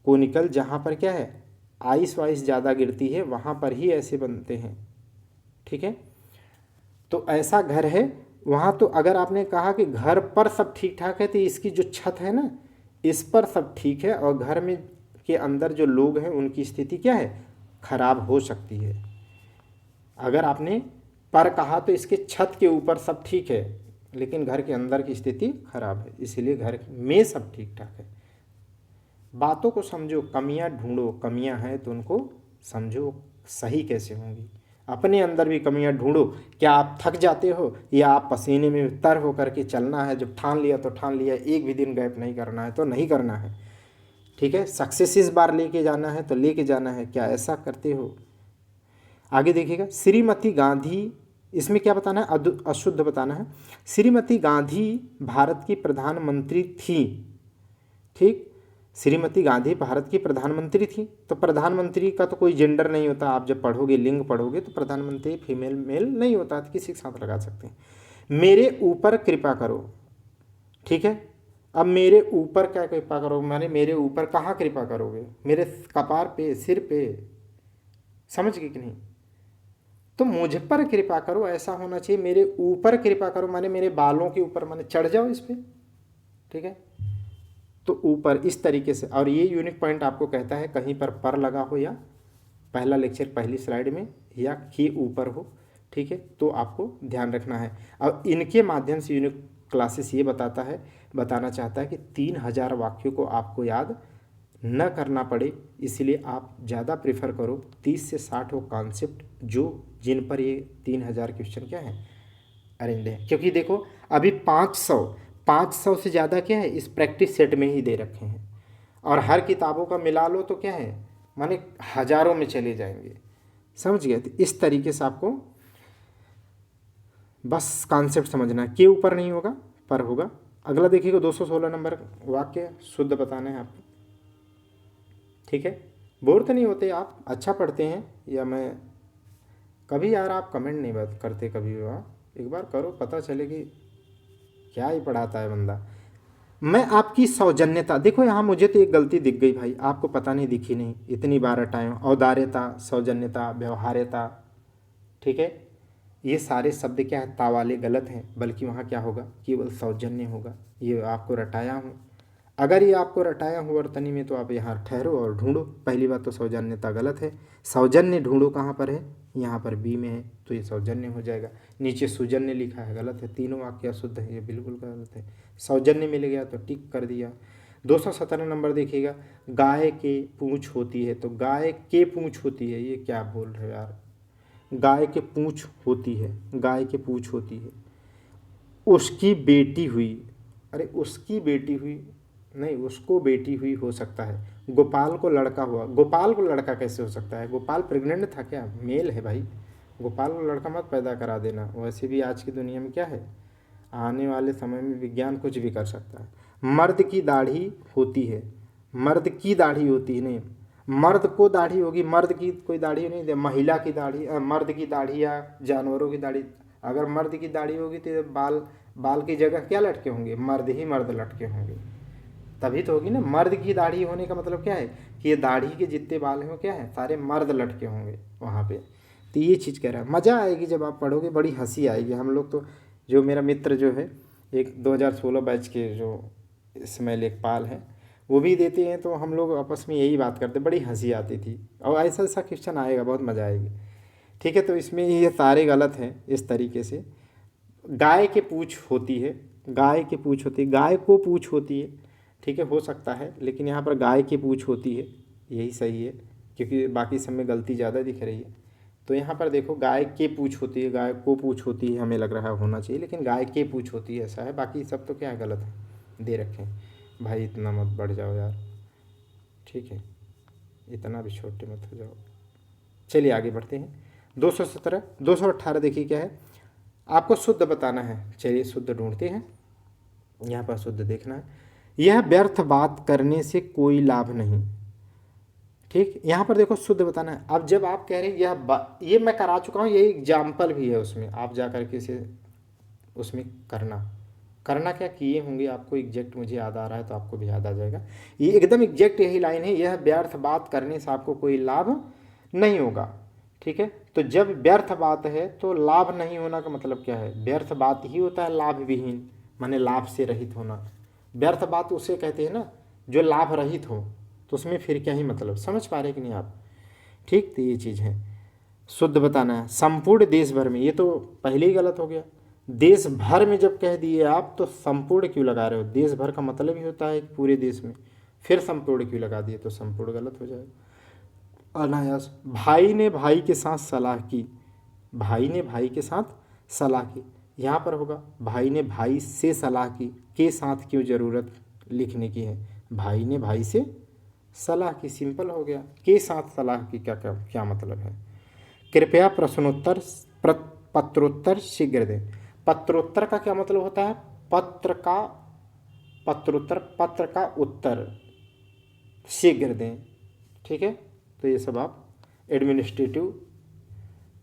कोनिकल जहाँ पर क्या है आइस वाइस ज़्यादा गिरती है, वहाँ पर ही ऐसे बनते हैं। ठीक है, तो ऐसा घर है वहाँ। तो अगर आपने कहा कि घर पर सब ठीक ठाक है, तो इसकी जो छत है ना, इस पर सब ठीक है, और घर में के अंदर जो लोग हैं उनकी स्थिति क्या है, खराब हो सकती है। अगर आपने पर कहा तो इसके छत के ऊपर सब ठीक है, लेकिन घर के अंदर की स्थिति खराब है, इसीलिए घर में सब ठीक ठाक है। बातों को समझो, कमियां ढूंढो, कमियां हैं तो उनको समझो सही कैसे होंगी। अपने अंदर भी कमियां ढूंढो। क्या आप थक जाते हो, या आप पसीने में तर हो करके चलना है, जब ठान लिया तो ठान लिया, एक भी दिन गैप नहीं करना है तो नहीं करना है। ठीक है, सक्सेस इस बार लेके जाना है तो लेके जाना है, क्या ऐसा करते हो। आगे देखिएगा, श्रीमती गांधी, इसमें क्या बताना है, अशुद्ध बताना है। श्रीमती गांधी भारत की प्रधानमंत्री थी। ठीक, श्रीमती गांधी भारत की प्रधानमंत्री थी, तो प्रधानमंत्री का तो कोई जेंडर नहीं होता। आप जब पढ़ोगे, लिंग पढ़ोगे, तो प्रधानमंत्री फीमेल मेल नहीं होता, तो किसी के साथ लगा सकते हैं। मेरे ऊपर कृपा करो। ठीक है, अब मेरे ऊपर क्या कृपा करो, माने मेरे ऊपर कहाँ कृपा करोगे, मेरे कपार पे, सिर पे, समझ गए कि नहीं। तो मुझ पर कृपा करो ऐसा होना चाहिए, मेरे ऊपर कृपा करो माने मेरे बालों के ऊपर, माने चढ़ जाओ इस पर, ठीक है। तो ऊपर इस तरीके से, और ये यूनिक पॉइंट आपको कहता है कहीं पर लगा हो या पहला लेक्चर पहली स्लाइड में या के ऊपर हो, ठीक है। तो आपको ध्यान रखना है। अब इनके माध्यम से यूनिक क्लासेस ये बताना चाहता है कि 3000 वाक्यों को आपको याद न करना पड़े, इसलिए आप ज़्यादा प्रेफर करो 30 से 60 वो कॉन्सेप्ट जिन पर ये 3000 क्वेश्चन क्या है अरेंज है। क्योंकि देखो अभी 500 से ज़्यादा क्या है इस प्रैक्टिस सेट में ही दे रखे हैं, और हर किताबों का मिला लो तो क्या है माने हज़ारों में चले जाएंगे, समझ गए। तो इस तरीके से आपको बस कॉन्सेप्ट समझना है, के ऊपर नहीं होगा पर होगा। अगला देखिएगा 216 नंबर वाक्य शुद्ध बताना है आपको, ठीक है। बोर तो नहीं होते आप, अच्छा पढ़ते हैं या मैं कभी यार आप कमेंट नहीं बात करते कभी भी, एक बार करो पता चले कि क्या ही पढ़ाता है बंदा। मैं आपकी सौजन्यता, देखो यहाँ मुझे तो एक गलती दिख गई भाई, आपको पता नहीं दिखी नहीं, इतनी बार टाइम औदार्यता, सौजन्यता, व्यवहार्यता, ठीक है। ये सारे शब्द क्या है ता वाले गलत हैं, बल्कि वहाँ क्या होगा केवल सौजन्य होगा। ये आपको रटाया हूँ, अगर ये आपको रटाया हूँ वर्तनी में तो आप यहाँ ठहरो और ढूंढो। पहली बात तो सौजन्यता गलत है, सौजन्य ढूंढो कहाँ पर है, यहाँ पर बी में है तो ये सौजन्य हो जाएगा। नीचे सुजन्य लिखा है गलत है, तीनों वाक्य अशुद्ध है, ये बिल्कुल गलत है। सौजन्य मिल गया तो टिक कर दिया। 217 नंबर देखिएगा, गाय के पूँछ होती है, तो गाय के पूँछ होती है, ये क्या बोल रहे हो यार, गाय के पूँछ होती है, गाय के पूँछ होती है, उसकी बेटी हुई, अरे उसकी बेटी हुई नहीं, उसको बेटी हुई हो सकता है। गोपाल को लड़का हुआ, गोपाल को लड़का कैसे हो सकता है, गोपाल प्रेग्नेंट था क्या, मेल है भाई, गोपाल को लड़का मत पैदा करा देना। वैसे भी आज की दुनिया में क्या है, आने वाले समय में विज्ञान कुछ भी कर सकता है। मर्द की दाढ़ी होती है, मर्द की दाढ़ी होती है, नहीं मर्द को दाढ़ी होगी, मर्द की कोई दाढ़ी नहीं दे, महिला की दाढ़ी, मर्द की दाढ़ी या जानवरों की दाढ़ी। अगर मर्द की दाढ़ी होगी तो बाल की जगह क्या लटके होंगे, मर्द ही मर्द लटके होंगे, तभी तो होगी ना। मर्द की दाढ़ी होने का मतलब क्या है कि ये दाढ़ी के जितने बाल हैं वो क्या है सारे मर्द लटके होंगे वहाँ पे। तो ये चीज़ कह रहा है, मज़ा आएगी जब आप पढ़ोगे, बड़ी हंसी आएगी। हम लोग तो जो मेरा मित्र जो है एक 2016 बैच के जो इसमें लेखपाल हैं वो भी देते हैं, तो हम लोग आपस में यही बात करते, बड़ी हंसी आती थी। और ऐसा ऐसा क्वेश्चन आएगा, बहुत मज़ा आएगी, ठीक है। तो इसमें ये सारे गलत हैं इस तरीके से। गाय के पूँछ होती है, गाय के पूँछ होती है, गाय को पूँछ होती है, ठीक है, हो सकता है, लेकिन यहाँ पर गाय की पूँछ होती है, यही सही है, क्योंकि बाकी सब में गलती ज़्यादा दिख रही है। तो यहाँ पर देखो गाय के पूँछ होती है, गाय को पूँछ होती है, हमें लग रहा है होना चाहिए, लेकिन गाय के पूँछ होती है ऐसा है। बाकी सब तो क्या है गलत है, दे रखे हैं भाई, इतना मत बढ़ जाओ यार, ठीक है, इतना भी छोटे मत हो जाओ। चलिए आगे बढ़ते हैं। 218 देखिए क्या है, आपको शुद्ध बताना है। चलिए शुद्ध ढूंढते हैं, यहाँ पर शुद्ध देखना है। यह व्यर्थ बात करने से कोई लाभ नहीं, ठीक। यहाँ पर देखो शुद्ध बताना है। अब जब आप कह रहे हैं ये मैं करा चुका हूँ, ये एग्जाम्पल भी है उसमें, आप जा कर के इसे उसमें करना क्या किए होंगे आपको एग्जैक्ट, मुझे याद आ रहा है तो आपको भी याद आ जाएगा। ये एकदम एग्जैक्ट यही लाइन है, यह व्यर्थ बात करने से आपको कोई लाभ नहीं होगा, ठीक है। तो जब व्यर्थ बात है तो लाभ नहीं होना का मतलब क्या है, व्यर्थ बात ही होता है लाभ विहीन, माने लाभ से रहित होना। व्यर्थ बात उसे कहते हैं ना जो लाभ रहित हो, तो उसमें फिर क्या ही मतलब, समझ पा रहे कि नहीं आप, ठीक। तो ये चीज़ है, शुद्ध बताना है। संपूर्ण देश भर में, ये तो पहले ही गलत हो गया, देश भर में जब कह दिए आप तो संपूर्ण क्यों लगा रहे हो, देश भर का मतलब ही होता है कि पूरे देश में, फिर संपूर्ण क्यों लगा दिए, तो संपूर्ण गलत हो जाएगा। अनायास, भाई ने भाई के साथ सलाह की, भाई ने भाई के साथ सलाह की, यहाँ पर होगा भाई ने भाई से सलाह की, के साथ क्यों ज़रूरत लिखने की है, भाई ने भाई से सलाह की, सिंपल हो गया। के साथ सलाह की क्या क्या क्या मतलब है। कृपया पत्रोत्तर शीघ्र दें, पत्रोत्तर का क्या मतलब होता है, पत्र का उत्तर शीघ्र दें, ठीक है। तो ये सब आप एडमिनिस्ट्रेटिव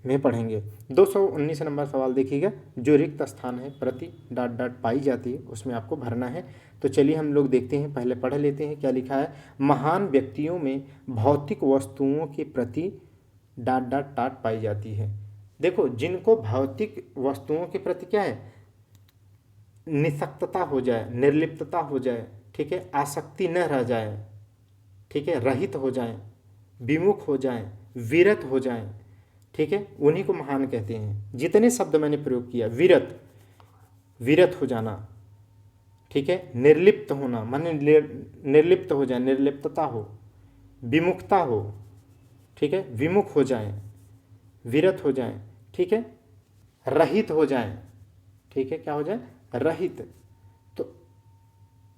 में पढ़ेंगे। 219 नंबर सवाल देखिएगा, जो रिक्त स्थान है प्रति ... पाई जाती है उसमें आपको भरना है। तो चलिए हम लोग देखते हैं, पहले पढ़ लेते हैं क्या लिखा है। महान व्यक्तियों में भौतिक वस्तुओं के प्रति ... पाई जाती है। देखो, जिनको भौतिक वस्तुओं के प्रति क्या है, निसक्तता हो जाए, निर्लिप्तता हो जाए, ठीक है, आसक्ति न रह जाए, ठीक है, रहित हो जाए, विमुख हो जाए, विरत हो जाए, ठीक है, उन्हीं को महान कहते हैं। जितने शब्द मैंने प्रयोग किया, विरत, विरत हो जाना, ठीक है, निर्लिप्त होना, माने निर्लिप्त हो जाए, निर्लिप्तता हो, विमुखता हो, ठीक है, विमुख हो जाए, विरत हो जाए, ठीक है, रहित हो जाए, ठीक है, क्या हो जाए, रहित। तो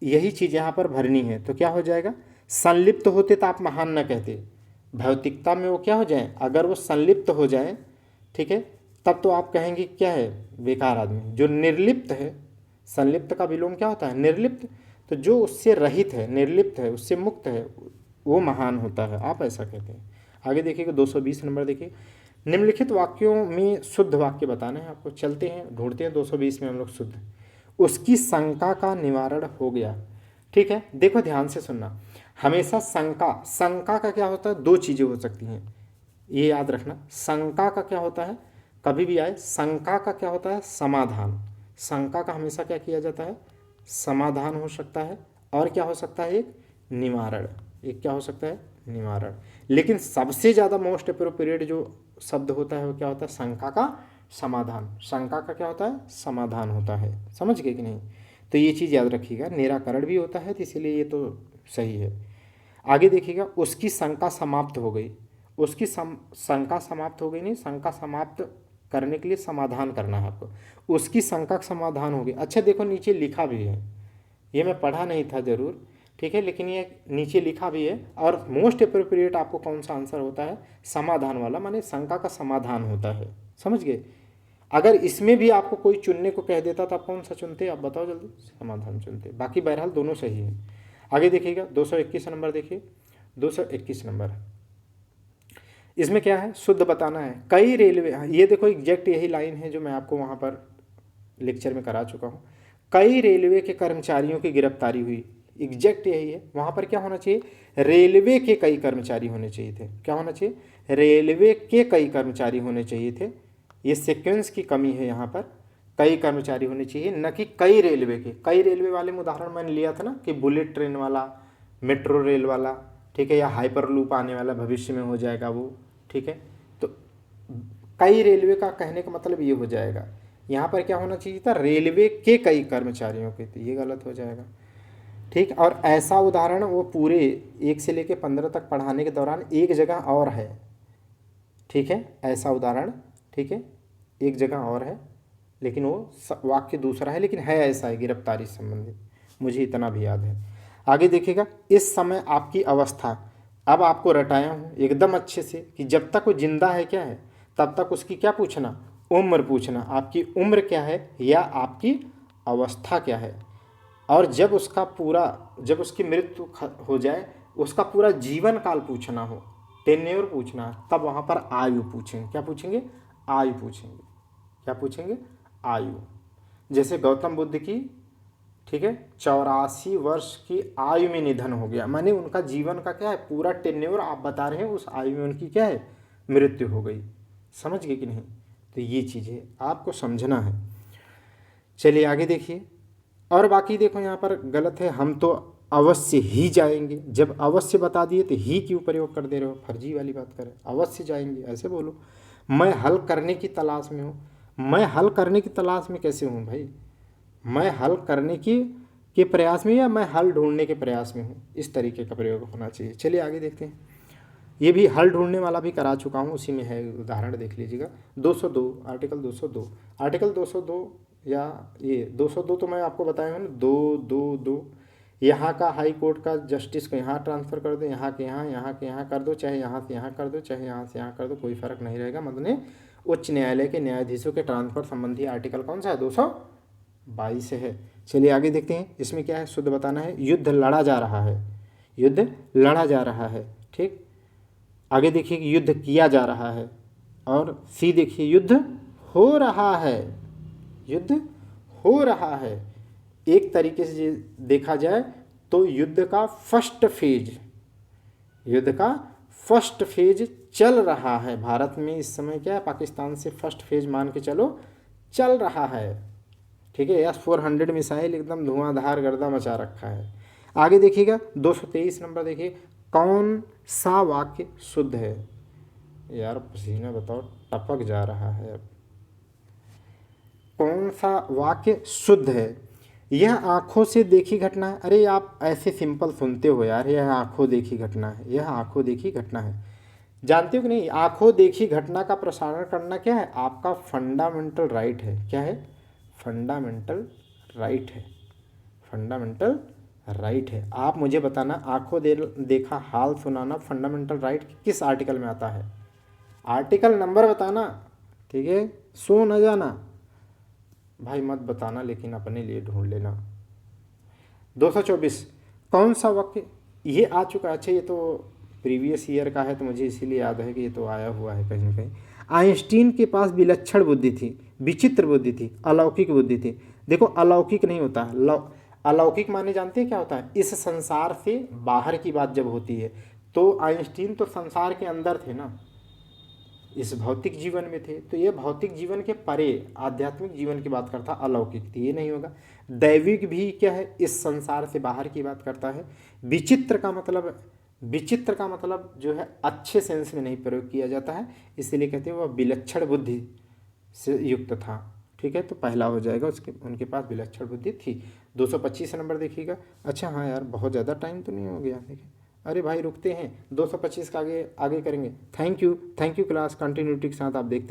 यही चीज़ यहाँ पर भरनी है। तो क्या हो जाएगा, संलिप्त होते तो आप महान न कहते, भौतिकता में वो क्या हो जाए, अगर वो संलिप्त हो जाए, ठीक है, तब तो आप कहेंगे क्या है, बेकार आदमी। जो निर्लिप्त है, संलिप्त का विलोम क्या होता है, निर्लिप्त, तो जो उससे रहित है, निर्लिप्त है, उससे मुक्त है, वो महान होता है, आप ऐसा कहते हैं। आगे देखिएगा 220 नंबर देखिए, निम्नलिखित वाक्यों में शुद्ध वाक्य बताना है आपको। चलते हैं, ढूंढते हैं 220 में हम लोग शुद्ध। उसकी शंका का निवारण हो गया, ठीक है। देखो ध्यान से सुनना, हमेशा शंका, शंका का क्या होता है, दो चीज़ें हो सकती हैं, ये याद रखना। शंका का क्या होता है, कभी भी आए, शंका का क्या होता है, समाधान। शंका का हमेशा क्या किया जाता है, समाधान हो सकता है, और क्या हो सकता है, एक निवारण। एक क्या हो सकता है, निवारण। लेकिन सबसे ज़्यादा मोस्ट अप्रोप्रिएट जो शब्द होता है वो क्या होता है, शंका का समाधान। शंका का क्या होता है, समाधान होता है। समझ गए कि नहीं। तो ये चीज़ याद रखिएगा, निराकरण भी होता है, तो इसीलिए ये तो सही है। आगे देखिएगा, उसकी शंका समाप्त हो गई। उसकी शंका समाप्त हो गई, नहीं, शंका समाप्त करने के लिए समाधान करना है आपको। उसकी शंका का समाधान हो गई। अच्छा देखो, नीचे लिखा भी है, ये मैं पढ़ा नहीं था ज़रूर, ठीक है, लेकिन ये नीचे लिखा भी है। और मोस्ट अप्रोप्रिएट आपको कौन सा आंसर होता है, समाधान वाला, माने शंका का समाधान होता है। समझ गए। अगर इसमें भी आपको कोई चुनने को कह देता तो आप कौन सा चुनते, आप बताओ जल्दी, समाधान चुनते। बाकी बहरहाल दोनों सही है। आगे देखिएगा 221 नंबर देखिए, 221 नंबर, इसमें क्या है, शुद्ध बताना है। कई रेलवे, ये देखो एग्जैक्ट यही लाइन है जो मैं आपको वहाँ पर लेक्चर में करा चुका हूँ। कई रेलवे के कर्मचारियों की गिरफ्तारी हुई, एग्जैक्ट यही है। वहाँ पर क्या होना चाहिए, रेलवे के कई कर्मचारी होने चाहिए थे। क्या होना चाहिए, रेलवे के कई कर्मचारी होने चाहिए थे। ये सीक्वेंस की कमी है यहाँ पर, कई कर्मचारी होने चाहिए, न कि कई रेलवे के। कई रेलवे वाले में उदाहरण मैंने लिया था ना, कि बुलेट ट्रेन वाला, मेट्रो रेल वाला, ठीक है, या हाइपर लूप आने वाला भविष्य में हो जाएगा वो, ठीक है। तो कई रेलवे का कहने का मतलब ये हो जाएगा, यहाँ पर क्या होना चाहिए था, रेलवे के कई कर्मचारियों के, तो ये गलत हो जाएगा, ठीक। और ऐसा उदाहरण वो पूरे 1 से लेकर 15 तक पढ़ाने के दौरान एक जगह और है, ठीक है, ऐसा उदाहरण, ठीक है, एक जगह और है, लेकिन वो वाक्य दूसरा है, लेकिन है ऐसा है, गिरफ्तारी से संबंधित, मुझे इतना भी याद है। आगे देखिएगा, इस समय आपकी अवस्था, अब आपको रटाया हूँ एकदम अच्छे से, कि जब तक वो जिंदा है क्या है, तब तक उसकी क्या पूछना, उम्र पूछना, आपकी उम्र क्या है या आपकी अवस्था क्या है। और जब उसका पूरा, जब उसकी मृत्यु हो जाए, उसका पूरा जीवन काल पूछना हो, टेन्योर पूछना, तब वहाँ पर आयु पूछेंगे। क्या पूछेंगे, आयु पूछेंगे। क्या पूछेंगे, आयु। जैसे गौतम बुद्ध की, ठीक है, 84 वर्ष की आयु में निधन हो गया, माने उनका जीवन का क्या है, पूरा टेन्योर आप बता रहे हैं, उस आयु में उनकी क्या है, मृत्यु हो गई। समझ गए कि नहीं। तो ये चीज़ें आपको समझना है। चलिए आगे देखिए। और बाकी देखो यहाँ पर गलत है, हम तो अवश्य ही जाएंगे। जब अवश्य बता दिए तो ही क्यों प्रयोग कर दे रहे हो, फर्जी वाली बात करें। अवश्य जाएंगे ऐसे बोलो। मैं हल करने की तलाश में हूँ, मैं हल करने की तलाश में कैसे हूँ भाई, मैं हल करने की के प्रयास में, या मैं हल ढूंढने के प्रयास में हूँ, इस तरीके का प्रयोग होना चाहिए। चलिए आगे देखते हैं। ये भी हल ढूंढने वाला भी करा चुका हूँ, उसी में है, उदाहरण देख लीजिएगा। 202, आर्टिकल 202, आर्टिकल 202, या ये 202 तो मैं आपको बताया हूँ ना, 222, यहाँ का हाई कोर्ट का जस्टिस को यहाँ ट्रांसफ़र कर दो, यहाँ के यहाँ, यहाँ के यहाँ कर दो, चाहे यहाँ से यहाँ कर दो, चाहे यहाँ से यहाँ कर दो, कोई फ़र्क नहीं रहेगा। मतलब उच्च न्यायालय के न्यायाधीशों के ट्रांसफ़र संबंधी आर्टिकल कौन सा है, 222 है। चलिए आगे देखते हैं। इसमें क्या है, शुद्ध बताना है। युद्ध लड़ा जा रहा है, युद्ध लड़ा जा रहा है, ठीक। आगे देखिए कि युद्ध किया जा रहा है, और सी देखिए युद्ध हो रहा है, युद्ध हो रहा है। एक तरीके से देखा जाए तो युद्ध का फर्स्ट फेज, युद्ध का फर्स्ट फेज चल रहा है। भारत में इस समय क्या है, पाकिस्तान से फर्स्ट फेज मान के चलो चल रहा है। ठीक है, S-400 मिसाइल एकदम धुआंधार गर्दा मचा रखा है। आगे देखिएगा 223 नंबर देखिए, कौन सा वाक्य शुद्ध है। यार पसीना बताओ टपक जा रहा है अब। कौन सा वाक्य शुद्ध है। यह आंखों से देखी घटना है। अरे आप ऐसे सिंपल सुनते हो यार, यह आंखों देखी घटना है, यह आंखों देखी घटना है। जानते हो कि नहीं, आंखों देखी घटना का प्रसारण करना क्या है, आपका फंडामेंटल राइट है। क्या है, फंडामेंटल राइट है, फंडामेंटल राइट है। आप मुझे बताना, आंखों देखा हाल सुनाना फंडामेंटल राइट किस आर्टिकल में आता है, आर्टिकल नंबर बताना। ठीक है, सो न जाना भाई, मत बताना, लेकिन अपने लिए ढूंढ लेना। 224 कौन सा वाक्य, ये आ चुका है। अच्छा ये तो प्रीवियस ईयर का है, तो मुझे इसीलिए याद है कि ये तो आया हुआ है कहीं ना कहीं। आइंस्टीन के पास विलक्षण बुद्धि थी, विचित्र बुद्धि थी, अलौकिक बुद्धि थी। देखो अलौकिक नहीं होता है, अलौकिक माने जानते हैं क्या होता है, इस संसार से बाहर की बात जब होती है। तो आइंस्टीन तो संसार के अंदर थे ना, इस भौतिक जीवन में थे, तो ये भौतिक जीवन के परे आध्यात्मिक जीवन की बात करता, अलौकिक थी, ये नहीं होगा। दैविक भी क्या है, इस संसार से बाहर की बात करता है। विचित्र का मतलब, विचित्र का मतलब जो है अच्छे सेंस में नहीं प्रयोग किया जाता है, इसीलिए कहते हैं वह विलक्षण बुद्धि से युक्त था। ठीक है, तो पहला हो जाएगा, उसके उनके पास विलक्षण बुद्धि थी। 225 नंबर देखिएगा। अच्छा हाँ यार, बहुत ज़्यादा टाइम तो नहीं हो गया, देखिए अरे भाई रुकते हैं, 225 का आगे आगे करेंगे। थैंक यू क्लास, कंटिन्यूटी के साथ आप देखते